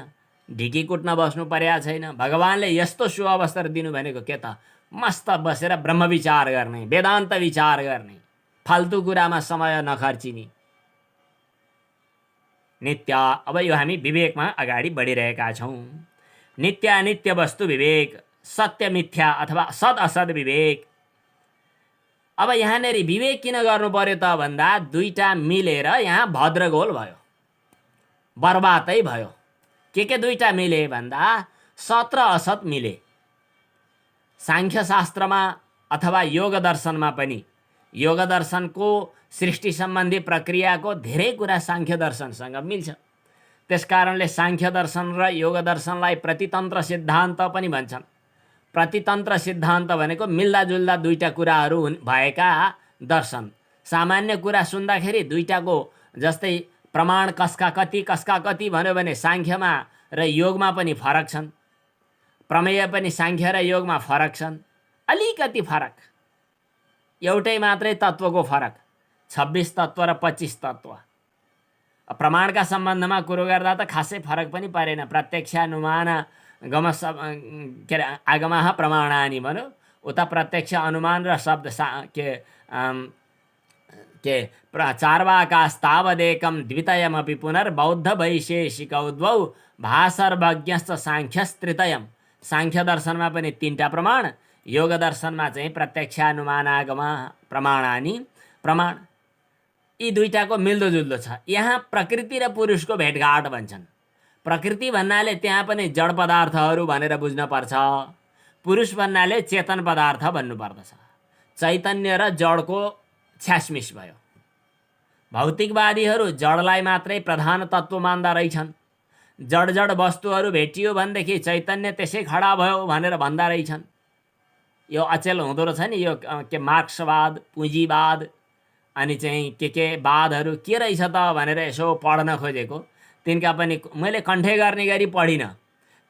ढिकी कुट्न बस्नु पर्या छैन। भगवानले यस्तो सुअवसर दिनु भनेको के त? मस्त बसेर ब्रह्म विचार गर्ने, वेदान्त विचार गर्ने, फाल्तु कुरामा समय नखर्चिने। नित्य, अब यो हामी विवेकमा अगाडि बढिरहेका छौँ। नित्य अनित्य वस्तु विवेक, सत्य मिथ्या अथवा सद असद विवेक। अब यहाँनिर विवेक किन गर्नु पर्यो त भन्दा दुईटा मिलेर यहाँ भद्रगोल भयो, बर्बादै भयो। के दुईटा मिले भन्दा सत र असत मिले। सांख्य शास्त्रमा अथवा योग दर्शनमा पनि, योग दर्शनको सृष्टि सम्बन्धी प्रक्रियाको धेरै कुरा सांख्य दर्शनसँग मिल्छ। त्यसकारणले सांख्य दर्शन र योग दर्शनलाई प्रतितन्त्र सिद्धान्त पनि भन्छन्। प्रतितन्त्र सिद्धान्त भनेको मिल्दाजुल्दा दुईटा कुराहरू भएका दर्शन। सामान्य कुरा सुन्दाखेरि दुईटाको जस्तै प्रमाण कसका कति भन्यो भने सांख्यमा र योगमा पनि फरक छन्, प्रमेय पनि सांख्य र योगमा फरक छन्, अलिकति फरक। एउटै मात्रै तत्त्वको फरक, 26 तत्त्व र 25 तत्त्व। प्रमाणका सम्बन्धमा कुरो गर्दा त खासै फरक पनि परेन। प्रत्यक्षानुमान आगमः प्रमाणानि भन्यो, उता प्रत्यक्ष अनुमान र शब्द चार्वाकास्तावदेकं द्वितयमपि पुनर्बौद्ध वैशेषिकौ द्वौ भासर्वज्ञश्च सांख्यस्तृतयम्। सांख्य दर्शनमा पनि 3टा प्रमाण, योग दर्शनमा चाहिँ प्रत्यक्षानुमानागम प्रमाणानि प्रमाण। यी दुईटाको मिल्दोजुल्दो छ। यहाँ प्रकृति र पुरुषको भेटघाट भन्छन्। प्रकृति भन्नाले त्यहाँ पनि जड पदार्थहरू भनेर बुझ्न पर्छ, पुरुष भन्नाले चेतन पदार्थ भन्नुपर्दछ। चैतन्य र जडको छ्यासमिस भयो। भौतिकवादीहरू जडलाई मात्रै प्रधान तत्त्व मान्दा रहेछन्। जड वस्तुहरू भेटियो भनेदेखि चैतन्य त्यसै खडा भयो भनेर भन्दा रहेछन्। यो अचेल हुँदो रहेछ नि, यो के मार्क्सवाद, पुँजीवाद अनि चाहिँ के वादहरू के रहेछ त भनेर यसो पढ्न खोजेको। तिनका पनि मैले कण्ठे गर्ने गरी पढिनँ।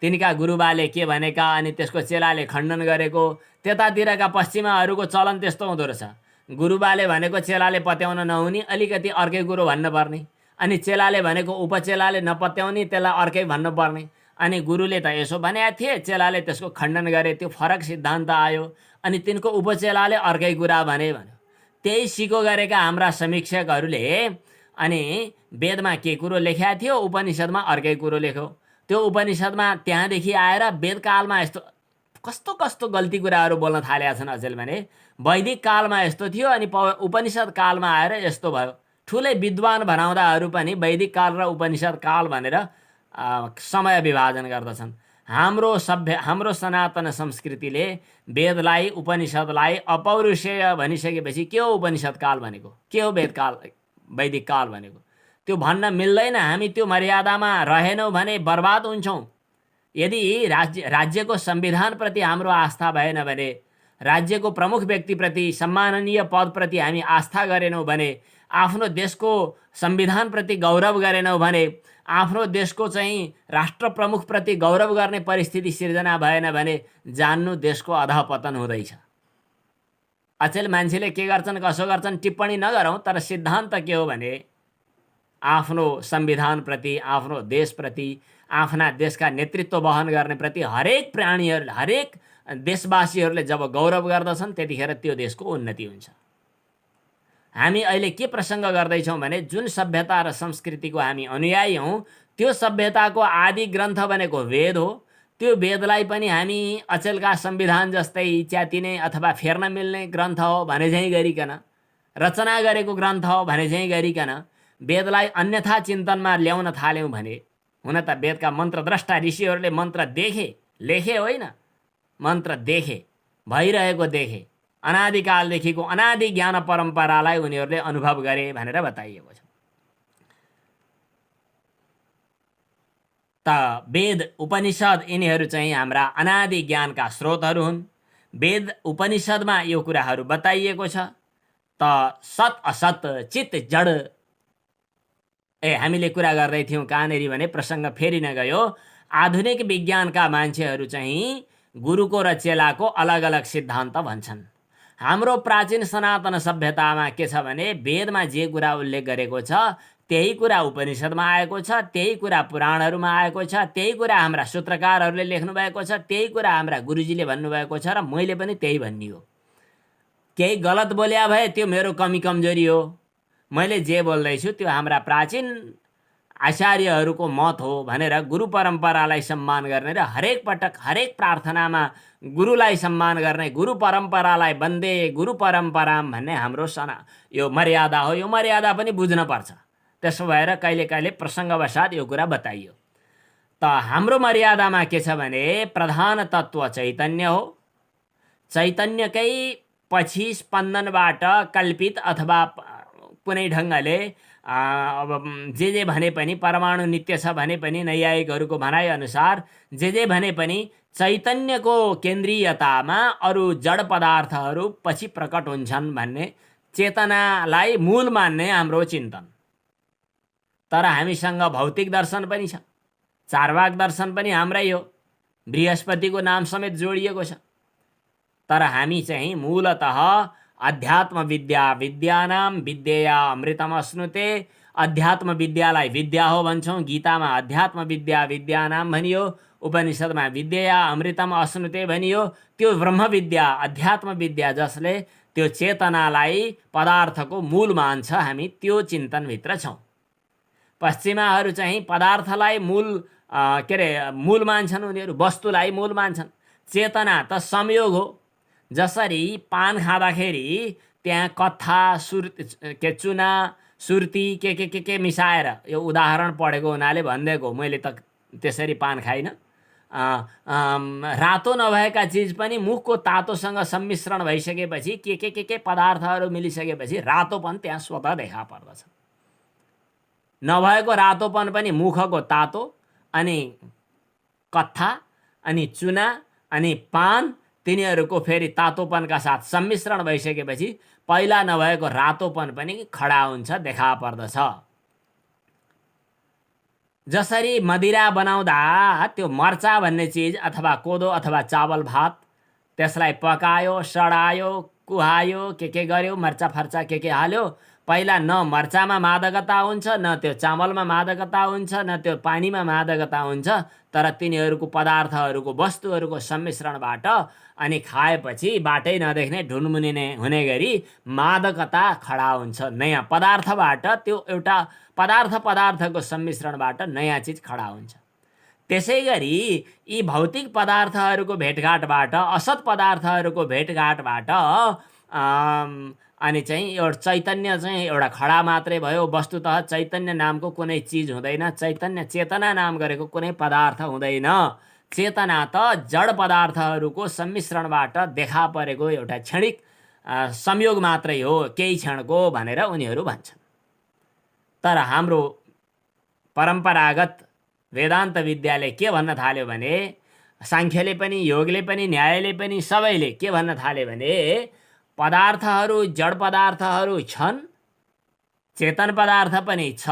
तिनका गुरुबाले के भनेका अनि त्यसको चेलाले खण्डन गरेको। त्यतातिरका पश्चिमाहरूको चलन त्यस्तो हुँदो रहेछ। गुरुबाले भनेको चेलाले पत्याउन नहुने, अलिकति अर्कै कुरो भन्नुपर्ने, अनि चेलाले भनेको उपचेलाले नपत्याउने, त्यसलाई अर्कै भन्नुपर्ने। अनि गुरुले त यसो भनेका थिए, चेलाले त्यसको खण्डन गरे, त्यो फरक सिद्धान्त आयो। अनि तिनको उपचेलाले अर्कै कुरा भन्यो। त्यही सिको गरेका हाम्रा समीक्षकहरूले अनि वेदमा के कुरो लेखेका थियो, उपनिषदमा अर्कै कुरो लेख्यो। त्यो उपनिषदमा त्यहाँदेखि आएर वेदकालमा यस्तो कस्तो गल्ती कुराहरू बोल्न थालेका छन् अचेल भने। वैदिक कालमा यस्तो थियो अनि उपनिषद कालमा आएर यस्तो भयो। ठुलै विद्वान भनाउँदाहरू पनि वैदिक काल र उपनिषद काल भनेर समय विभाजन गर्दछन्। हाम्रो सनातन संस्कृतिले वेदलाई उपनिषदलाई अपौरुषेय भनिसकेपछि के हो उपनिषद काल भनेको, के हो वेदकाल वैदिक काल भनेको, त्यो भन्न मिल्दैन। हामी त्यो मर्यादामा रहेनौँ भने बर्बाद हुन्छौँ। यदि राज्यको संविधानप्रति हाम्रो आस्था भएन भने, राज्यको प्रमुख व्यक्तिप्रति, सम्माननीय पदप्रति हामी आस्था गरेनौँ भने, आफ्नो देशको संविधानप्रति गौरव गरेनौँ भने, आफ्नो देशको चाहिँ राष्ट्र प्रमुखप्रति गौरव गर्ने परिस्थिति सिर्जना भएन भने जान्नु देशको अधपतन हुँदैछ। अचेल मान्छेले के गर्छन् कसो गर्छन् टिप्पणी नगरौँ, तर सिद्धान्त के हो भने आफ्नो संविधानप्रति, आफ्नो देशप्रति, आफ्ना देशका नेतृत्व वहन गर्ने प्रति हरेक प्राणीहरूले, हरेक देशवासीहरूले जब गौरव गर्दछन् त्यतिखेर त्यो देशको उन्नति हुन्छ। हामी अहिले के प्रसङ्ग गर्दैछौँ भने जुन सभ्यता र संस्कृतिको हामी अनुयायी हौँ त्यो सभ्यताको आदि ग्रन्थ भनेको वेद हो। त्यो वेदलाई पनि हामी अचेलका संविधान जस्तै च्यातिने अथवा फेर्न मिल्ने ग्रन्थ हो भने झैँ गरिकन, रचना गरेको ग्रन्थ हो भने झैँ गरिकन वेदलाई अन्यथा चिन्तनमा ल्याउन थाल्यौँ भने, हुन त वेदका मन्त्रद्रष्टा ऋषिहरूले मन्त्र लेखे होइन, मन्त्र देखे, भइरहेको देखे, अनादिकालदेखिको अनादि ज्ञान परम्परालाई उनीहरूले अनुभव गरे भनेर बताइएको छ। त वेद उपनिषद यिनीहरू चाहिँ हाम्रा अनादि ज्ञानका स्रोतहरू हुन्। वेद उपनिषदमा यो कुराहरू बताइएको छ। त सत असत चित जड, हामीले कुरा गर्दै थियौँ कहाँनेरि भने प्रसङ्ग फेरि नगयो। आधुनिक विज्ञानका मान्छेहरू चाहिँ गुरुको र चेलाको अलग अलग सिद्धान्त भन्छन्। हाम्रो प्राचीन सनातन सभ्यतामा के छ भने वेदमा जे कुरा उल्लेख गरेको छ त्यही कुरा उपनिषदमा आएको छ, त्यही कुरा पुराणहरूमा आएको छ, त्यही कुरा हाम्रा सूत्रकारहरूले लेख्नु भएको छ, त्यही कुरा हाम्रा गुरुजीले भन्नुभएको छ र मैले पनि त्यही भनियो। केही गलत बोल्या भए त्यो मेरो कमी कमजोरी हो। मैले जे बोल्दैछु त्यो हाम्रा प्राचीन आचार्यहरूको मत हो भनेर गुरु परम्परालाई सम्मान गर्ने र हरेक पटक हरेक प्रार्थनामा गुरुलाई सम्मान गर्ने, गुरु परम्परालाई वन्दे गुरु परम्पराम भन्ने हाम्रो यो मर्यादा हो। यो मर्यादा पनि बुझ्न पर्छ। त्यसो भएर कहिले कहिले प्रसङ्गवशात यो कुरा बताइयो। त हाम्रो मर्यादामा के छ भने प्रधान तत्त्व चैतन्य हो। चैतन्यकै पछि स्पन्दनबाट कल्पित अथवा कुनै ढङ्गले अब जे भने पनि परमाणु नित्य छ भने पनि नैयायिकहरूको भनाइअनुसार जे भने पनि चैतन्यको केन्द्रीयतामा अरू जड पदार्थहरू पछि प्रकट हुन्छन् भन्ने चेतनालाई मूल मान्ने हाम्रो चिन्तन। तर हामीसँग भौतिक दर्शन पनि छ, चारवाक दर्शन पनि हाम्रै हो, बृहस्पतिको नाम समेत जोडिएको छ। तर हामी चाहिँ मूलतः अध्यात्म विद्या विद्यानाम विद्यया अमृतम अश्नुते, अध्यात्म विद्यालाई विद्या हो भन्छौँ। गीतामा अध्यात्म विद्या विद्यानाम भनियो, उपनिषदमा विद्यया अमृतम अश्नुते भनियो। त्यो ब्रह्म विद्या अध्यात्म विद्या जसले त्यो चेतनालाई पदार्थको मूल मान्छ, हामी त्यो चिन्तनभित्र छौँ। पश्चिमाहरू चाहिँ पदार्थलाई मूल मान्छन्, उनीहरू वस्तुलाई मूल मान्छन्। चेतना त संयोग हो। जसरी पान खाँदाखेरि त्यहाँ कत्था चुना सुर्ती के मिसाएर, यो उदाहरण पढेको हुनाले भनिदिएको, मैले त त्यसरी पान खाइनँ। रातो नभएका चिज पनि मुखको तातोसँग सम्मिश्रण भइसकेपछि के पदार्थहरू मिलिसकेपछि रातोपन त्यहाँ स्वतः देखा पर्दछ। नभएको रातोपन पनि मुखको तातो अनि कत्था अनि चुना अनि पान, तिनीहरूको फेरि तातोपनका साथ सम्मिश्रण भइसकेपछि पहिला नभएको रातोपन पनि खडा हुन्छ, देखा पर्दछ। जसरी मदिरा बनाउँदा त्यो मर्चा भन्ने चिज अथवा कोदो अथवा चावल भात, त्यसलाई पकायो, सडायो, कुहायो, के गर्यो, मर्चा फर्चा के हाल्यो, पहिला न मर्चामा मादकता हुन्छ, न त्यो चामलमा मादकता हुन्छ, न त्यो पानीमा मादकता हुन्छ। तर तिनीहरूको पदार्थहरूको वस्तुहरूको सम्मिश्रणबाट अनि खाएपछि बाटै नदेख्ने ढुनमुनिने हुने गरी मादकता खडा हुन्छ। नयाँ पदार्थबाट, त्यो एउटा पदार्थको सम्मिश्रणबाट नयाँ चिज खडा हुन्छ। त्यसै गरी यी भौतिक पदार्थहरूको भेटघाटबाट, असत पदार्थहरूको भेटघाटबाट अनि चाहिँ एउटा चैतन्य चाहिँ एउटा खडा मात्रै भयो। वस्तुतः चैतन्य नामको कुनै चिज हुँदैन। चेतना नाम गरेको कुनै पदार्थ हुँदैन। चेतना त जड पदार्थहरूको सम्मिश्रणबाट देखा परेको एउटा क्षणिक संयोग मात्रै हो, केही क्षणको भनेर उनीहरू भन्छन्। तर हाम्रो परम्परागत वेदान्त विद्याले के भन्न थाल्यो भने, सांख्यले पनि, योगले पनि, न्यायले पनि, सबैले के भन्न थाले भने पदार्थहरू जड पदार्थहरू छन्, चेतन पदार्थ पनि छ।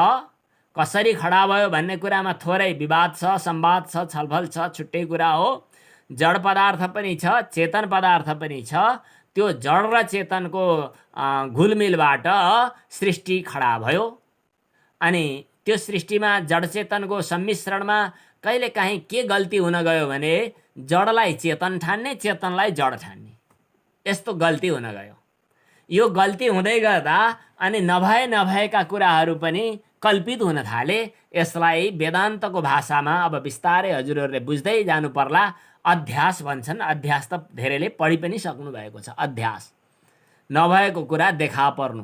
कसरी खडा भयो भन्ने कुरामा थोरै विवाद छ, संवाद छ, छलफल छ, छुट्टै कुरा हो। जड पदार्थ पनि छ, चेतन पदार्थ पनि छ। त्यो जड र चेतनको घुलमिलबाट सृष्टि खडा भयो। अनि त्यो सृष्टिमा जड चेतनको सम्मिश्रणमा कहिलेकाहीँ के गल्ती हुन गयो भने जडलाई चेतन ठान्ने, चेतनलाई जड ठान्ने, यस्तो गल्ती हुन गयो। यो गल्ती हुँदै गर्दा अनि नभएका कुराहरू पनि कल्पित हुन थाले। यसलाई वेदान्तको भाषामा अब बिस्तारै हजुरहरूले बुझ्दै जानु पर्ला। अध्यास भन्छन्। अध्यास त धेरैले पढि पनि सक्नु भएको छ। अध्यास नभएको कुरा देखा पर्नु।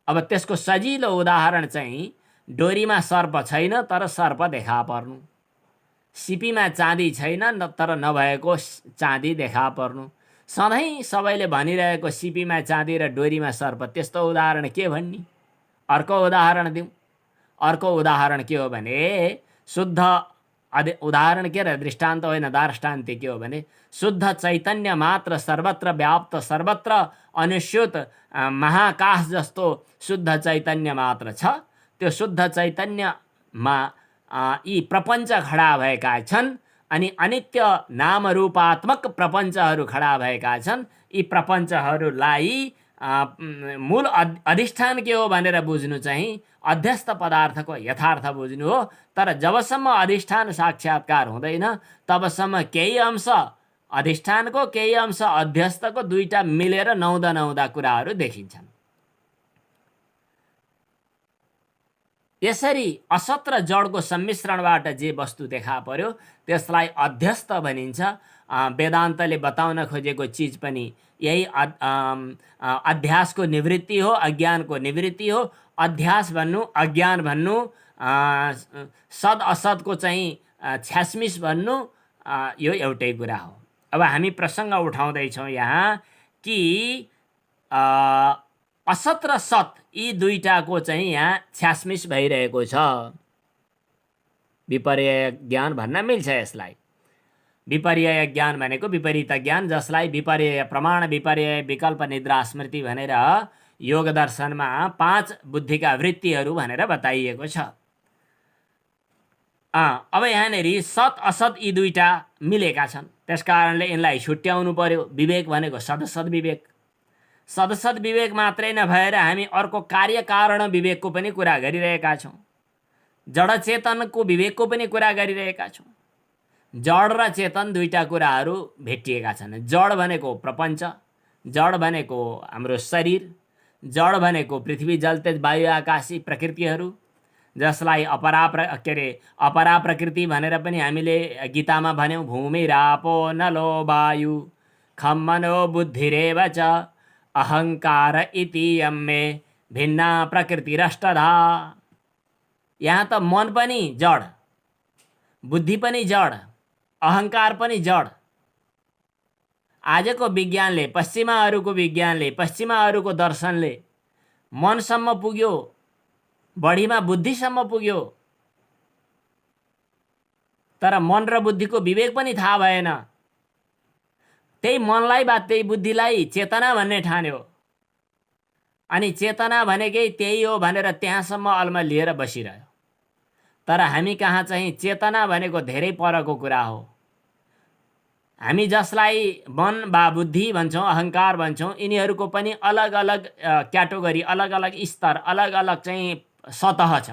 अब त्यसको सजिलो उदाहरण चाहिँ डोरीमा सर्प छैन तर सर्प देखा पर्नु। सिपीमा चाँदी छैन तर नभएको चाँदी देखा पर्नु। सधैँ सबैले भनिरहेको सिपीमा चाँदी र डोरीमा सर्प, त्यस्तो उदाहरण के भन्ने? अर्को उदाहरण दिउँ। अर्को उदाहरण के हो भने शुद्ध उदाहरण के र दृष्टान्त होइन, दार्ष्टान्त के हो भने शुद्ध चैतन्य मात्र सर्वत्र व्याप्त, सर्वत्र अनुस्यूत महाकाश जस्तो शुद्ध चैतन्य मात्र छ। त्यो शुद्ध चैतन्यमा यी प्रपञ्च खडा भएका छन् अनि अनित्य नामरूपात्मक प्रपञ्चहरू खडा भएका छन्। यी प्रपञ्चहरूलाई मूल अधिष्ठान के हो भनेर बुझ्नु चाहिँ अध्यस्त पदार्थको यथार्थ बुझ्नु हो। तर जबसम्म अधिष्ठान साक्षात्कार हुँदैन तबसम्म केही अंश अधिष्ठानको केही अंश अध्यस्तको दुईटा मिलेर नहुँदा नहुँदा कुराहरू देखिन्छन्। यसरी असत र जडको सम्मिश्रणबाट जे वस्तु देखा पर्यो त्यसलाई अध्यस्त भनिन्छ। वेदान्तले बताउन खोजेको चिज पनि यही अध्यासको निवृत्ति हो, अज्ञानको निवृत्ति हो। अध्यास भन्नु, अज्ञान भन्नु, सद असतको चाहिँ छ्यासमिस भन्नु, यो एउटै कुरा हो। अब हामी प्रसङ्ग उठाउँदैछौँ यहाँ कि असत र सत यी दुईटाको चाहिँ यहाँ छ्यासमिस भइरहेको छ। विपर्य ज्ञान भन्न मिल्छ यसलाई। विपर्य ज्ञान भनेको विपरीत ज्ञान, जसलाई विपर्य प्रमाण, विपर्य विकल्प, निद्रा, स्मृति भनेर योग दर्शनमा 5 बुद्धिका वृत्तिहरू भनेर बताइएको छ। अब यहाँनिर सत असत यी दुईटा मिलेका छन्, त्यस कारणले यिनलाई छुट्याउनु पर्यो। विवेक भनेको सदसद विवेक, सदसद विवेक मात्रै नभएर हामी अर्को कार्यकारण विवेकको पनि कुरा गरिरहेका छौँ। जड चेतनको विवेकको पनि कुरा गरिरहेका छौँ। जड र चेतन दुईटा कुराहरू भेटिएका छन्। जड भनेको प्रपञ्च, जड भनेको हाम्रो शरीर, जड भनेको पृथ्वी जल तेज वायु आकाशी प्रकृतिहरू, जसलाई अपरा प्रकृति भनेर पनि हामीले गीतामा भन्यौँ। भूमि रापो नलो वायु खम मनो बुद्धिरेव च अहङ्कार इति यम्मे भिन्ना प्रकृतिरष्टधा। यहाँ त मन पनि जड, बुद्धि पनि जड, अहङ्कार पनि जड। आजको विज्ञानले, पश्चिमाहरूको विज्ञानले, पश्चिमाहरूको दर्शनले मनसम्म पुग्यो, बढीमा बुद्धिसम्म पुग्यो, तर मन र बुद्धिको विवेक पनि थाहा भएन। त्यही मनलाई वा त्यही बुद्धिलाई चेतना भन्ने ठान्यो अनि चेतना भनेकै त्यही हो भनेर त्यहाँसम्म अलमा लिएर बसिरह्यो। तर हामी कहाँ चाहिँ चेतना भनेको धेरै परको कुरा हो। हामी जसलाई मन वा बुद्धि भन्छौँ, अहङ्कार भन्छौँ, यिनीहरूको पनि अलग अलग क्याटेगोरी, अलग अलग स्तर, अलग अलग चाहिँ सतह छ।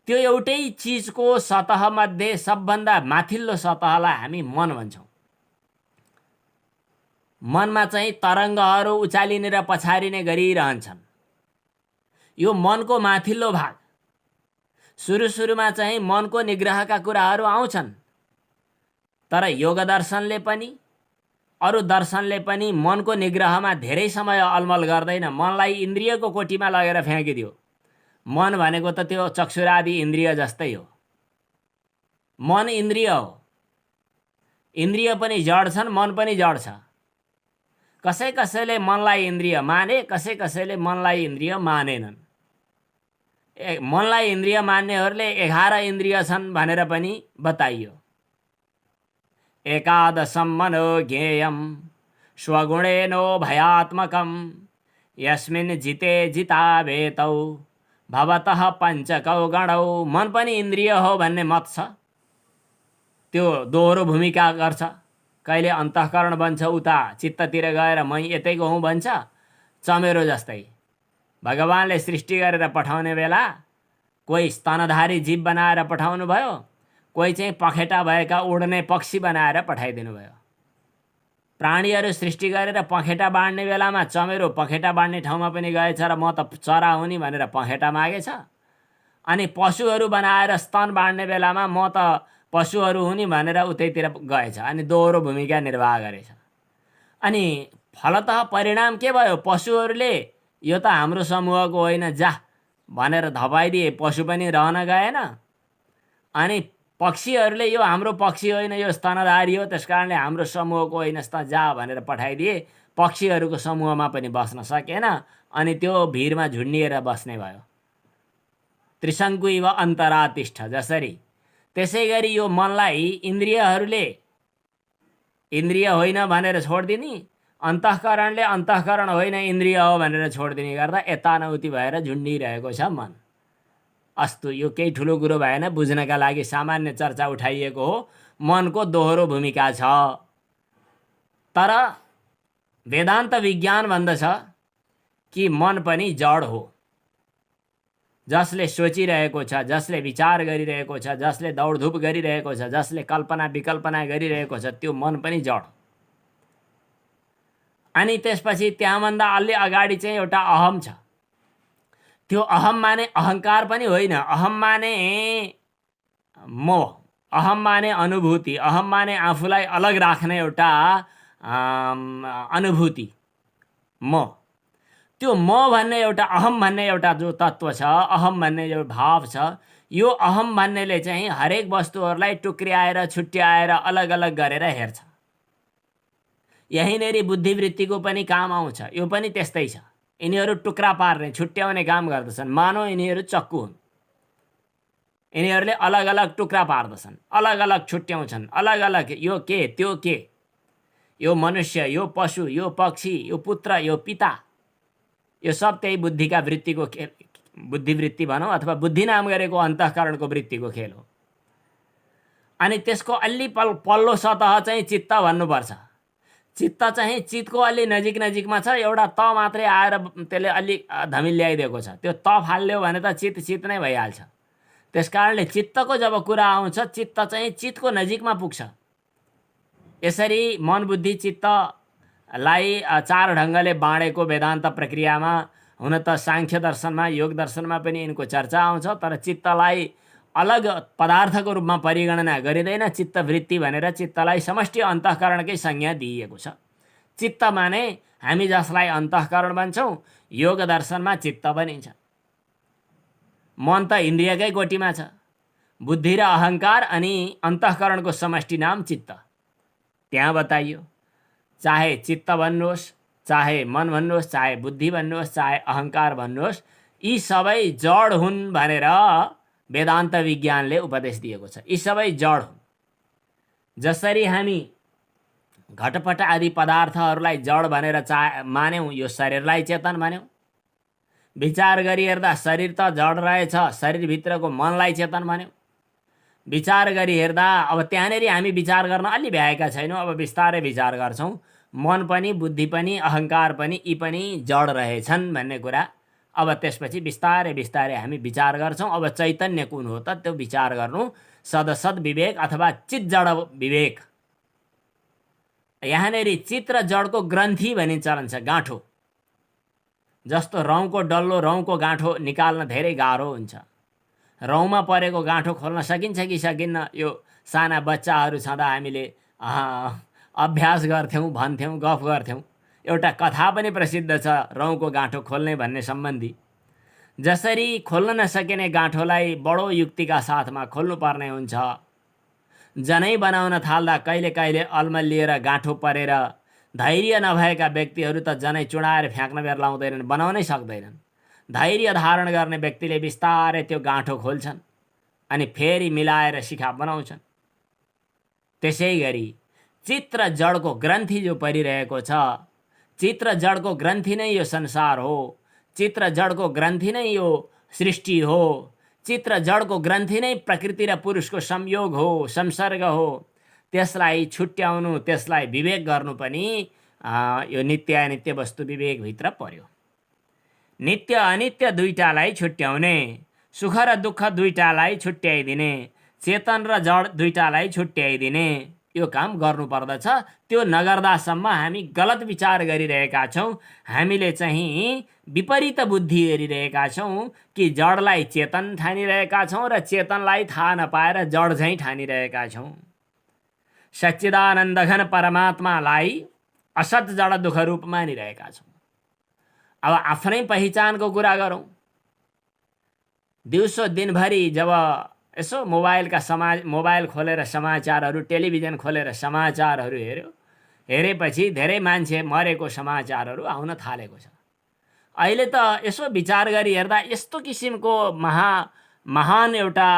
त्यो एउटै चिजको सतहमध्ये सबभन्दा माथिल्लो सतहलाई हामी मन भन्छौँ। मनमा चाहिँ तरङ्गहरू उचालिने र पछारिने गरिरहन्छन्। यो मनको माथिल्लो भाग। सुरुमा चाहिँ मनको निग्रहका कुराहरू आउँछन्, तर योग दर्शनले पनि अरू दर्शनले पनि मनको निग्रहमा धेरै समय अलमल गर्दैन। मनलाई इन्द्रियको कोटीमा लगेर फ्याँकिदियो। मन भनेको त त्यो चक्षुरादि इन्द्रिय जस्तै हो। मन इन्द्रिय हो। इन्द्रिय पनि जड छन्, मन पनि जड छ। कसैले मनलाई इन्द्रिय माने, कसैले मनलाई इन्द्रिय मानेनन्। मनलाई इन्द्रिय मान्नेहरूले 11 इन्द्रिय छन् भनेर पनि बताइयो। एकादशं मनो ज्ञेयं स्वगुणेनो भयात्मकं यस्मिन् जिते जितावेतौ भवतः पञ्चकौ गणौ। मन पनि इन्द्रिय हो भन्ने मत छ। त्यो दोहोरो भूमिका गर्छ। कहिले अन्तःकरण बन्छ, उता चित्ततिर गएर मै यतैको हुँ भन्छ। चमेरो जस्तै भगवानले सृष्टि गरेर पठाउने बेला कोही स्तनधारी जीव बनाएर पठाउनु भयो, कोही चाहिँ पखेटा भएका उड्ने पक्षी बनाएर पठाइदिनु भयो। प्राणीहरू सृष्टि गरेर पखेटा बाँड्ने बेलामा चमेरो पखेटा बाँड्ने ठाउँमा पनि गएछ र म त चरा हुँ नि भनेर पखेटा मागेछ। अनि पशुहरू बनाएर स्तन बाँड्ने बेलामा म त पशुहरू हुँ नि भनेर उतैतिर गएछ अनि दोहोरो भूमिका निर्वाह गरेछ। अनि फलतः परिणाम के भयो? पशुहरूले यो त हाम्रो समूहको होइन जा भनेर धपाइदिए, पशु पनि रहन गएन। अनि पक्षीहरूले यो हाम्रो पक्षी होइन, यो स्तनधारी हो, त्यस कारणले हाम्रो समूहको होइन, जा भनेर पठाइदिए। पक्षीहरूको समूहमा पनि बस्न सकेन अनि त्यो भिरमा झुन्डिएर बस्ने भयो। त्रिशङ्कु इव अन्तरातिष्ठ जसरी। त्यसै गरी यो मनलाई इन्द्रियहरूले इन्द्रिय होइन भनेर छोडिदिने, अन्तःकरणले अन्तःकरण होइन इन्द्रिय हो भनेर छोडिदिने गर्दा यतानउति भएर झुन्डिरहेको छ मन। अस्तु, यो केही ठुलो कुरो भएन, बुझ्नका लागि सामान्य चर्चा उठाइएको हो। मनको दोहोरो भूमिका छ। तर वेदान्त विज्ञान भन्दछ कि मन पनि जड हो। जसले सोचिरहेको छ, जसले विचार गरिरहेको छ, जसले दौडधुप गरिरहेको छ, जसले कल्पना विकल्पना गरिरहेको छ, त्यो मन पनि जड। अनि त्यसपछि त्यहाँभन्दा अलि अगाडि चाहिँ एउटा अहम छ। त्यो अहम माने अहङ्कार पनि होइन, अहम माने मोह, अहम माने अनुभूति, अहम माने आफूलाई अलग राख्ने एउटा अनुभूति, मोह। त्यो मोह भन्ने एउटा, अहम भन्ने एउटा जो तत्त्व छ, अहम भन्ने जो भाव छ, यो अहम भन्नेले चाहिँ हरेक वस्तुहरूलाई टुक्र्याएर छुट्याएर अलग अलग गरेर हेर्छ। यहीँनेरि बुद्धिवृत्तिको पनि काम आउँछ। यो पनि त्यस्तै छ। यिनीहरू टुक्रा पार्ने, छुट्याउने काम गर्दछन्। मानव यिनीहरू चक्कु हुन्। यिनीहरूले अलग अलग टुक्रा पार्दछन्, अलग अलग छुट्याउँछन्, अलग अलग यो के त्यो के, यो मनुष्य, यो पशु, यो पक्षी, यो पुत्र, यो पिता, यो सब त्यही बुद्धिका वृत्तिको खेल, बुद्धिवृत्ति भनौँ अथवा बुद्धि नाम गरेको अन्तःकरणको वृत्तिको खेल हो। अनि त्यसको अलि पल्लो सतह चाहिँ चित्त भन्नुपर्छ। चित्त चाहिँ चितको अलि नजिक नजिकमा छ। एउटा त मात्रै आएर त्यसले अलि धमिल ल्याइदिएको छ। त्यो त फाल्यो भने त चित नै भइहाल्छ। त्यस कारणले चित्तको जब कुरा आउँछ, चित्त चाहिँ चितको नजिकमा पुग्छ। यसरी मन बुद्धि चित्तलाई चार ढङ्गले बाँडेको वेदान्त प्रक्रियामा, हुन त सांख्य दर्शनमा, योग दर्शनमा पनि यिनको चर्चा आउँछ। तर चित्तलाई अलग पदार्थको रूपमा परिगणना गरिँदैन। चित्तवृत्ति भनेर चित्तलाई समष्टि अन्तःकरणकै संज्ञा दिइएको छ। चित्त माने हामी जसलाई अन्तःकरण भन्छौँ, योग दर्शनमा चित्त भनिन्छ। मन त इन्द्रियकै कोटीमा छ। बुद्धि र अहङ्कार अनि अन्तःकरणको समष्टि नाम चित्त त्यहाँ बताइयो। चाहे चित्त भन्नुहोस्, चाहे मन भन्नुहोस्, चाहे बुद्धि भन्नुहोस्, चाहे अहङ्कार भन्नुहोस्, यी सबै जड हुन् भनेर वेदान्त विज्ञानले उपदेश दिएको छ। यी सबै जड हुन्। जसरी हामी घटपट आदि पदार्थहरूलाई जड भनेर मान्यौँ, यो शरीरलाई चेतन मान्यौँ। विचार गरी हेर्दा शरीर त जड रहेछ, शरीरभित्रको मनलाई चेतन मान्यौँ। विचार गरी हेर्दा अब त्यहाँनिर हामी विचार गर्न अलि भ्याएका छैनौँ। अब बिस्तारै विचार गर्छौँ। मन पनि, बुद्धि पनि, अहङ्कार पनि, यी पनि जड रहेछन् भन्ने कुरा। अब त्यसपछि बिस्तारै बिस्तारै हामी विचार गर्छौँ। अब चैतन्य कुन हो त, त्यो विचार गर्नु सदसद विवेक अथवा चित जड विवेक। यहाँनिर चित र जडको ग्रन्थि भनी चलन छ, गाँठो। जस्तो रौँको डल्लो, रौँको गाँठो निकाल्न धेरै गाह्रो हुन्छ। रौँमा परेको गाँठो खोल्न सकिन्छ कि सकिन्न? यो साना बच्चाहरू छँदा हामीले अभ्यास गर्थ्यौँ, भन्थ्यौँ, गफ गर्थ्यौँ। एउटा कथा पनि प्रसिद्ध छ रौँको गाँठो खोल्ने भन्ने सम्बन्धी। जसरी खोल्न नसकिने गाँठोलाई बडो युक्तिका साथमा खोल्नुपर्ने हुन्छ। जनै बनाउन थाल्दा कहिले कहिले अल्मलिएर गाँठो परेर धैर्य नभएका व्यक्तिहरू त जनै चुडाएर फ्याँक्न बेर लाउँदैनन्, बनाउनै सक्दैनन्। धैर्य धारण गर्ने व्यक्तिले बिस्तारै त्यो गाँठो खोल्छन् अनि फेरि मिलाएर शिखा बनाउँछन्। त्यसै गरी चित र जडको ग्रन्थि जो परिरहेको छ, चित र जडको ग्रन्थि नै यो संसार हो। चित र जडको ग्रन्थि नै यो सृष्टि हो। चित र जडको ग्रन्थि नै प्रकृति र पुरुषको संयोग हो, संसर्ग हो। त्यसलाई छुट्याउनु, त्यसलाई विवेक गर्नु पनि यो नित्य अनित्य वस्तु विवेकभित्र पर्यो। नित्य अनित्य दुईटालाई छुट्याउने, सुख र दुःख दुईटालाई छुट्याइदिने, चेतन र जड दुईटालाई छुट्याइदिने, यो काम गर्नुपर्दछ। त्यो नगर्दासम्म हामी गलत विचार गरिरहेका छौँ। हामीले चाहिँ विपरीत बुद्धि हेरिरहेका छौँ कि जडलाई चेतन ठानिरहेका छौँ र चेतनलाई थाहा नपाएर जड झैँ ठानिरहेका छौँ। सच्चिदानन्द घन परमात्मालाई असत जड दुःख रूप मानिरहेका छौँ। अब आफ्नै पहिचानको कुरा गरौँ। दिउँसो दिनभरि जब यसो मोबाइल खोलेर समाचारहरू, टेलिभिजन खोलेर समाचारहरू हेरेपछि धेरै मान्छे मरेको समाचारहरू आउन थालेको छ। अहिले त यसो विचार गरी हेर्दा यस्तो किसिमको महान एउटा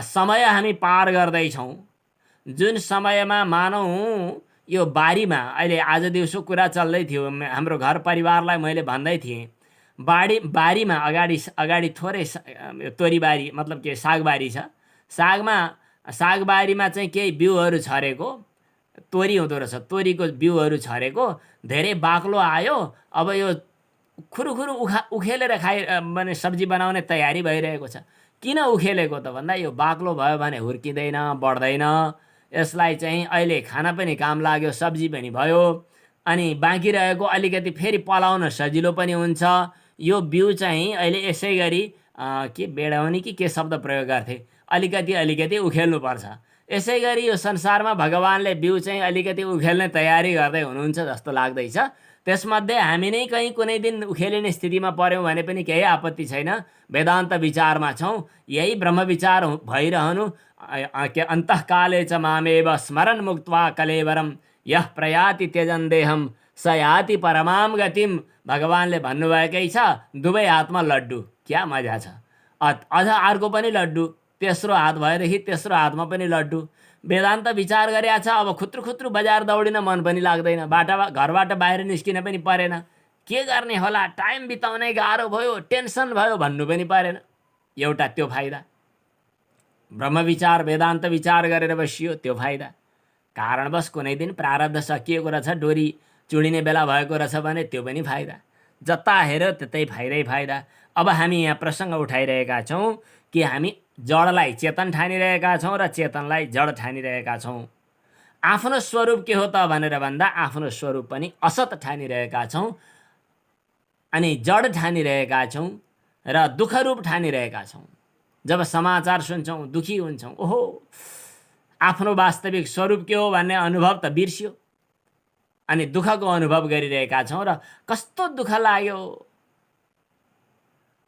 समय हामी पार गर्दैछौँ, जुन समयमा मानौँ यो बारीमा, अहिले आज दिउँसो कुरा चल्दै थियो, हाम्रो घर परिवारलाई मैले भन्दै थिएँ, बारीमा अगाडि थोरै तोरीबारी मतलब के सागबारी छ, सागबारीमा चाहिँ केही बिउहरू छरेको, तोरी हुँदो रहेछ, तोरीको बिउहरू छरेको, धेरै बाक्लो आयो। अब यो खुरुखुरु उखेलेर माने सब्जी बनाउने तयारी भइरहेको छ। किन उखेलेको त भन्दा यो बाक्लो भयो भने हुर्किँदैन, बढ्दैन, यसलाई चाहिँ अहिले खाना पनि काम लाग्यो, सब्जी पनि भयो, अनि बाँकी रहेको अलिकति फेरि पलाउन सजिलो पनि हुन्छ। यो बिउ चाहिँ अहिले यसै गरी के बेडाउने कि के शब्द प्रयोग गर्थे, अलिकति उखेल्नुपर्छ। यसै गरी यो संसारमा भगवानले बिउ चाहिँ अलिकति उखेल्ने तयारी गर्दै हुनुहुन्छ जस्तो लाग्दैछ। त्यसमध्ये हामी नै कहीँ कुनै दिन उखेलिने स्थितिमा पर्यौँ भने पनि केही आपत्ति छैन, वेदान्त विचारमा छौँ। यही ब्रह्म विचार भइरहनु। अन्तःकाले च मामेव स्मरन् मुक्त्वा कलेवरम यः प्रयाति त्यजन देहम स याति परमाम गतिम। भगवानले भन्नुभएकै छ, दुवै हातमा लड्डु, क्या मजा छ। अझ अर्को पनि लड्डु, तेस्रो हात भएदेखि तेस्रो हातमा पनि लड्डु। वेदान्त विचार गरेका छ। अब खुत्रु बजार दौडिन मन पनि लाग्दैन, घरबाट बाहिर निस्किन पनि परेन, के गर्ने होला, टाइम बिताउनै गाह्रो भयो, टेन्सन भयो भन्नु पनि परेन। एउटा त्यो फाइदा, ब्रह्म विचार वेदान्त विचार गरेर बसियो, त्यो फाइदा। कारणवश कुनै दिन प्रारब्ध सकिएको रहेछ, डोरी चुडिने बेला भएको रहेछ भने त्यो पनि फाइदा। जता हेऱ्यो त्यतै फाइदा। अब हामी यहाँ प्रसङ्ग उठाइरहेका छौँ कि हामी जडलाई चेतन ठानिरहेका छौँ र चेतनलाई जड ठानिरहेका छौँ। आफ्नो स्वरूप के हो त भनेर भन्दा आफ्नो स्वरूप पनि असत ठानिरहेका छौँ, अनि जड ठानिरहेका छौँ र दुःखरूप ठानिरहेका छौँ। जब समाचार सुन्छौँ दुखी हुन्छौँ, ओहो आफ्नो वास्तविक स्वरूप के हो भन्ने अनुभव त बिर्सियो, अनि दुःखको अनुभव गरिरहेका छौँ र कस्तो दुःख लाग्यो।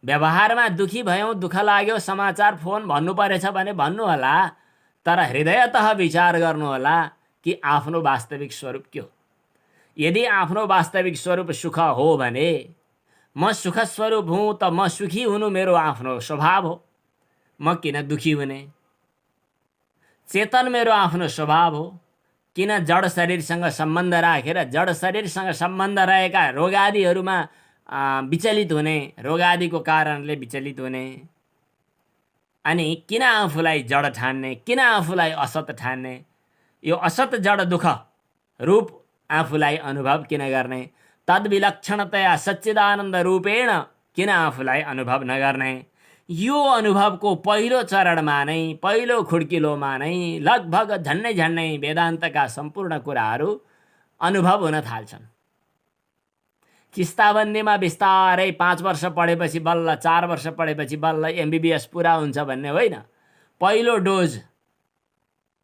व्यवहारमा दुखी भयौँ, दुःख लाग्यो, समाचार फोन भन्नु परेछ भने भन्नुहोला, तर हृदयतः विचार गर्नुहोला कि आफ्नो वास्तविक स्वरूप के हो। यदि आफ्नो वास्तविक स्वरूप सुख हो भने म सुख स्वरूप हुँ त म सुखी हुनु मेरो आफ्नो स्वभाव हो, म किन दुखी हुने। चेतन मेरो आफ्नो स्वभाव हो, किन जड शरीरसँग सम्बन्ध राखेर जड शरीरसँग सम्बन्ध रहेका रोगादिहरूमा विचलित हुने, रोगादिको कारणले विचलित हुने। अनि किन आफूलाई जड ठान्ने, किन आफूलाई असत ठान्ने, यो असत जड दुःख रूप आफूलाई अनुभव किन गर्ने, तद्विलक्षणतया सच्चिदानन्द रूपेण किन आफूलाई अनुभव नगर्ने। यो अनुभवको पहिलो चरणमा नै, पहिलो खुड्किलोमा नै लगभग झन्नै वेदान्तका सम्पूर्ण कुराहरू अनुभव हुन थाल्छन्। किस्ताबन्दीमा बिस्तारै 5 वर्ष पढेपछि बल्ल, 4 वर्ष पढेपछि बल्ल MBBS पुरा हुन्छ भन्ने होइन। पहिलो डोज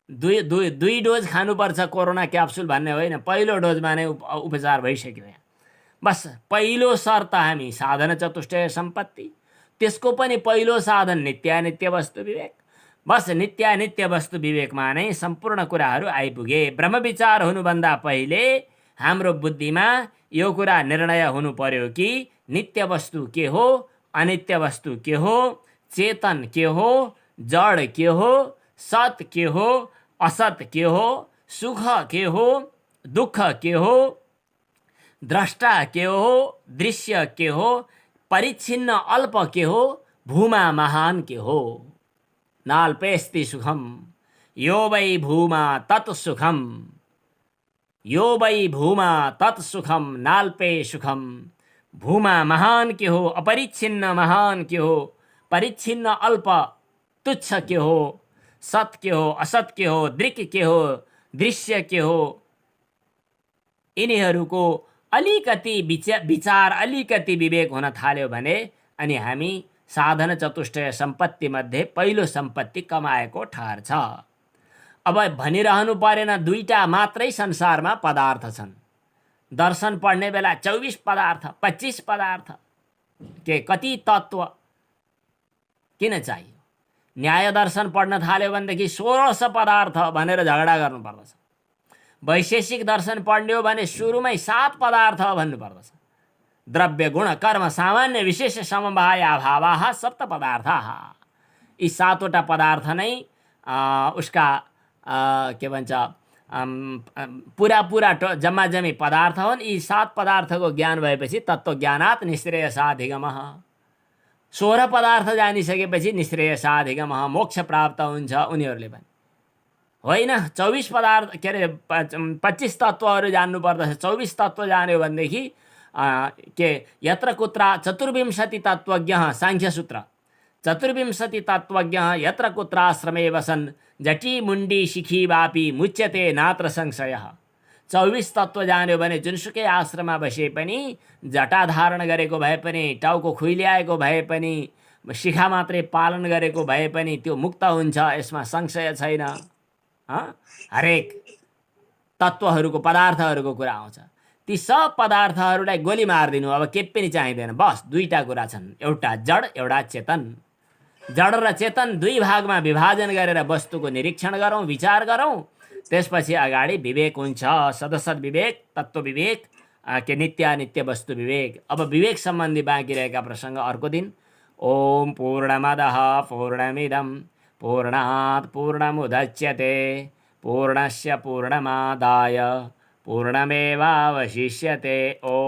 दुई डोज खानुपर्छ कोरोना क्याप्सुल भन्ने होइन, पहिलो डोजमा नै उपचार भइसक्यो यहाँ। बस पहिलो शर्त हामी साधन चतुष्टय सम्पत्ति, त्यसको पनि पहिलो साधन नित्यानित्य वस्तु विवेक। बस नित्यानित्य वस्तु विवेकमा नै सम्पूर्ण कुराहरू आइपुगे। ब्रह्म विचार हुनुभन्दा पहिले हाम्रो बुद्धिमा यो कुरा निर्णय हुनु पर्यो कि नित्य वस्तु के हो, अनित्य वस्तु के हो, चेतन के हो, जड के हो, सत के हो, असत के हो, सुख के हो, दुःख के हो, द्रष्टा के हो, दृश्य के हो, परिच्छिन्न अल्प के हो, भूमा महान के हो। नाल्पेस्ति सुखम यो वै भूमा तत् सुखम, यो वै भूमा तत् सुखम नाल्पे सुखम। भूमा महान के हो, अपरिच्छिन्न महान के हो, परिच्छिन्न अल्प तुच्छ के हो, सत के हो, असत के हो, दृक् के हो, दृश्य के हो। यिनीहरूको अलिकति विचार, अलिकति विवेक हुन थाल्यो भने अनि हामी साधन चतुष्टय सम्पत्ति मध्ये पहिलो सम्पत्ति कमाएको ठहर्छ। अब भनिरहनु परेन, 2टा मात्रै संसारमा पदार्थ छन्। दर्शन पढ्ने बेला 24 पदार्थ, 25 पदार्थ, के कति तत्त्व किन चाहियो। न्याय दर्शन पढ्न थाल्यो भनेदेखि 1600 पदार्थ भनेर झगडा गर्नुपर्दछ। वैशेषिक दर्शन पढ्ने हो भने सुरुमै 7 पदार्थ भन्नुपर्दछ। द्रव्य गुण कर्म सामान्य विशेष समवाय अभावाः सप्त पदार्थाः। यी 7वटा पदार्थ नै उसका के भन्छ पुरा जम्मा जम्मी पदार्थ हुन्। यी 7 पदार्थको ज्ञान भएपछि तत्त्वज्ञानात् निःश्रेयसाधिगमः। 16 पदार्थ जानिसकेपछि निःश्रेयसाधिगमः, मोक्ष प्राप्त हुन्छ उनीहरूले पनि। होइन 24 पदार्थ के अरे 25 तत्त्वहरू जान्नुपर्दछ। 24 तत्त्व जान्यो भनेदेखि के यत्र कुत्र चतुर्विंशति तत्त्वज्ञः सांख्यसूत्र। चतुर्विंशति तत्त्वज्ञः यत्र कुत्र आश्रमे वसन् जटी मुण्डी शिखी वापी मुच्यते नात्र संशयः। 24 तत्त्व जान्यो भने जुनसुकै आश्रममा बसे पनि, जटा धारण गरेको भए पनि, टाउको खुइल्याएको भए पनि, शिखा मात्रै पालन गरेको भए पनि त्यो मुक्त हुन्छ, यसमा संशय छैन। हरेक तत्त्वहरूको पदार्थहरूको कुरा आउँछ। ती सब पदार्थहरूलाई गोली मारिदिनु, अब के पनि चाहिँदैन। बस दुईटा कुरा छन्, एउटा जड एउटा चेतन। जड र चेतन दुई भागमा विभाजन गरेर वस्तुको निरीक्षण गरौँ, विचार गरौँ, त्यसपछि अगाडि विवेक हुन्छ। सदसद विवेक, तत्त्व विवेक, के नित्यानित्य वस्तु विवेक। अब विवेक सम्बन्धी बाँकी रहेका प्रसङ्ग अर्को दिन। ओम पूर्णमदः पूर्णमिदं पूर्णात् पूर्णमुदच्यते पूर्णस्य पूर्णमादाय पूर्णमेवावशिष्यते। ओम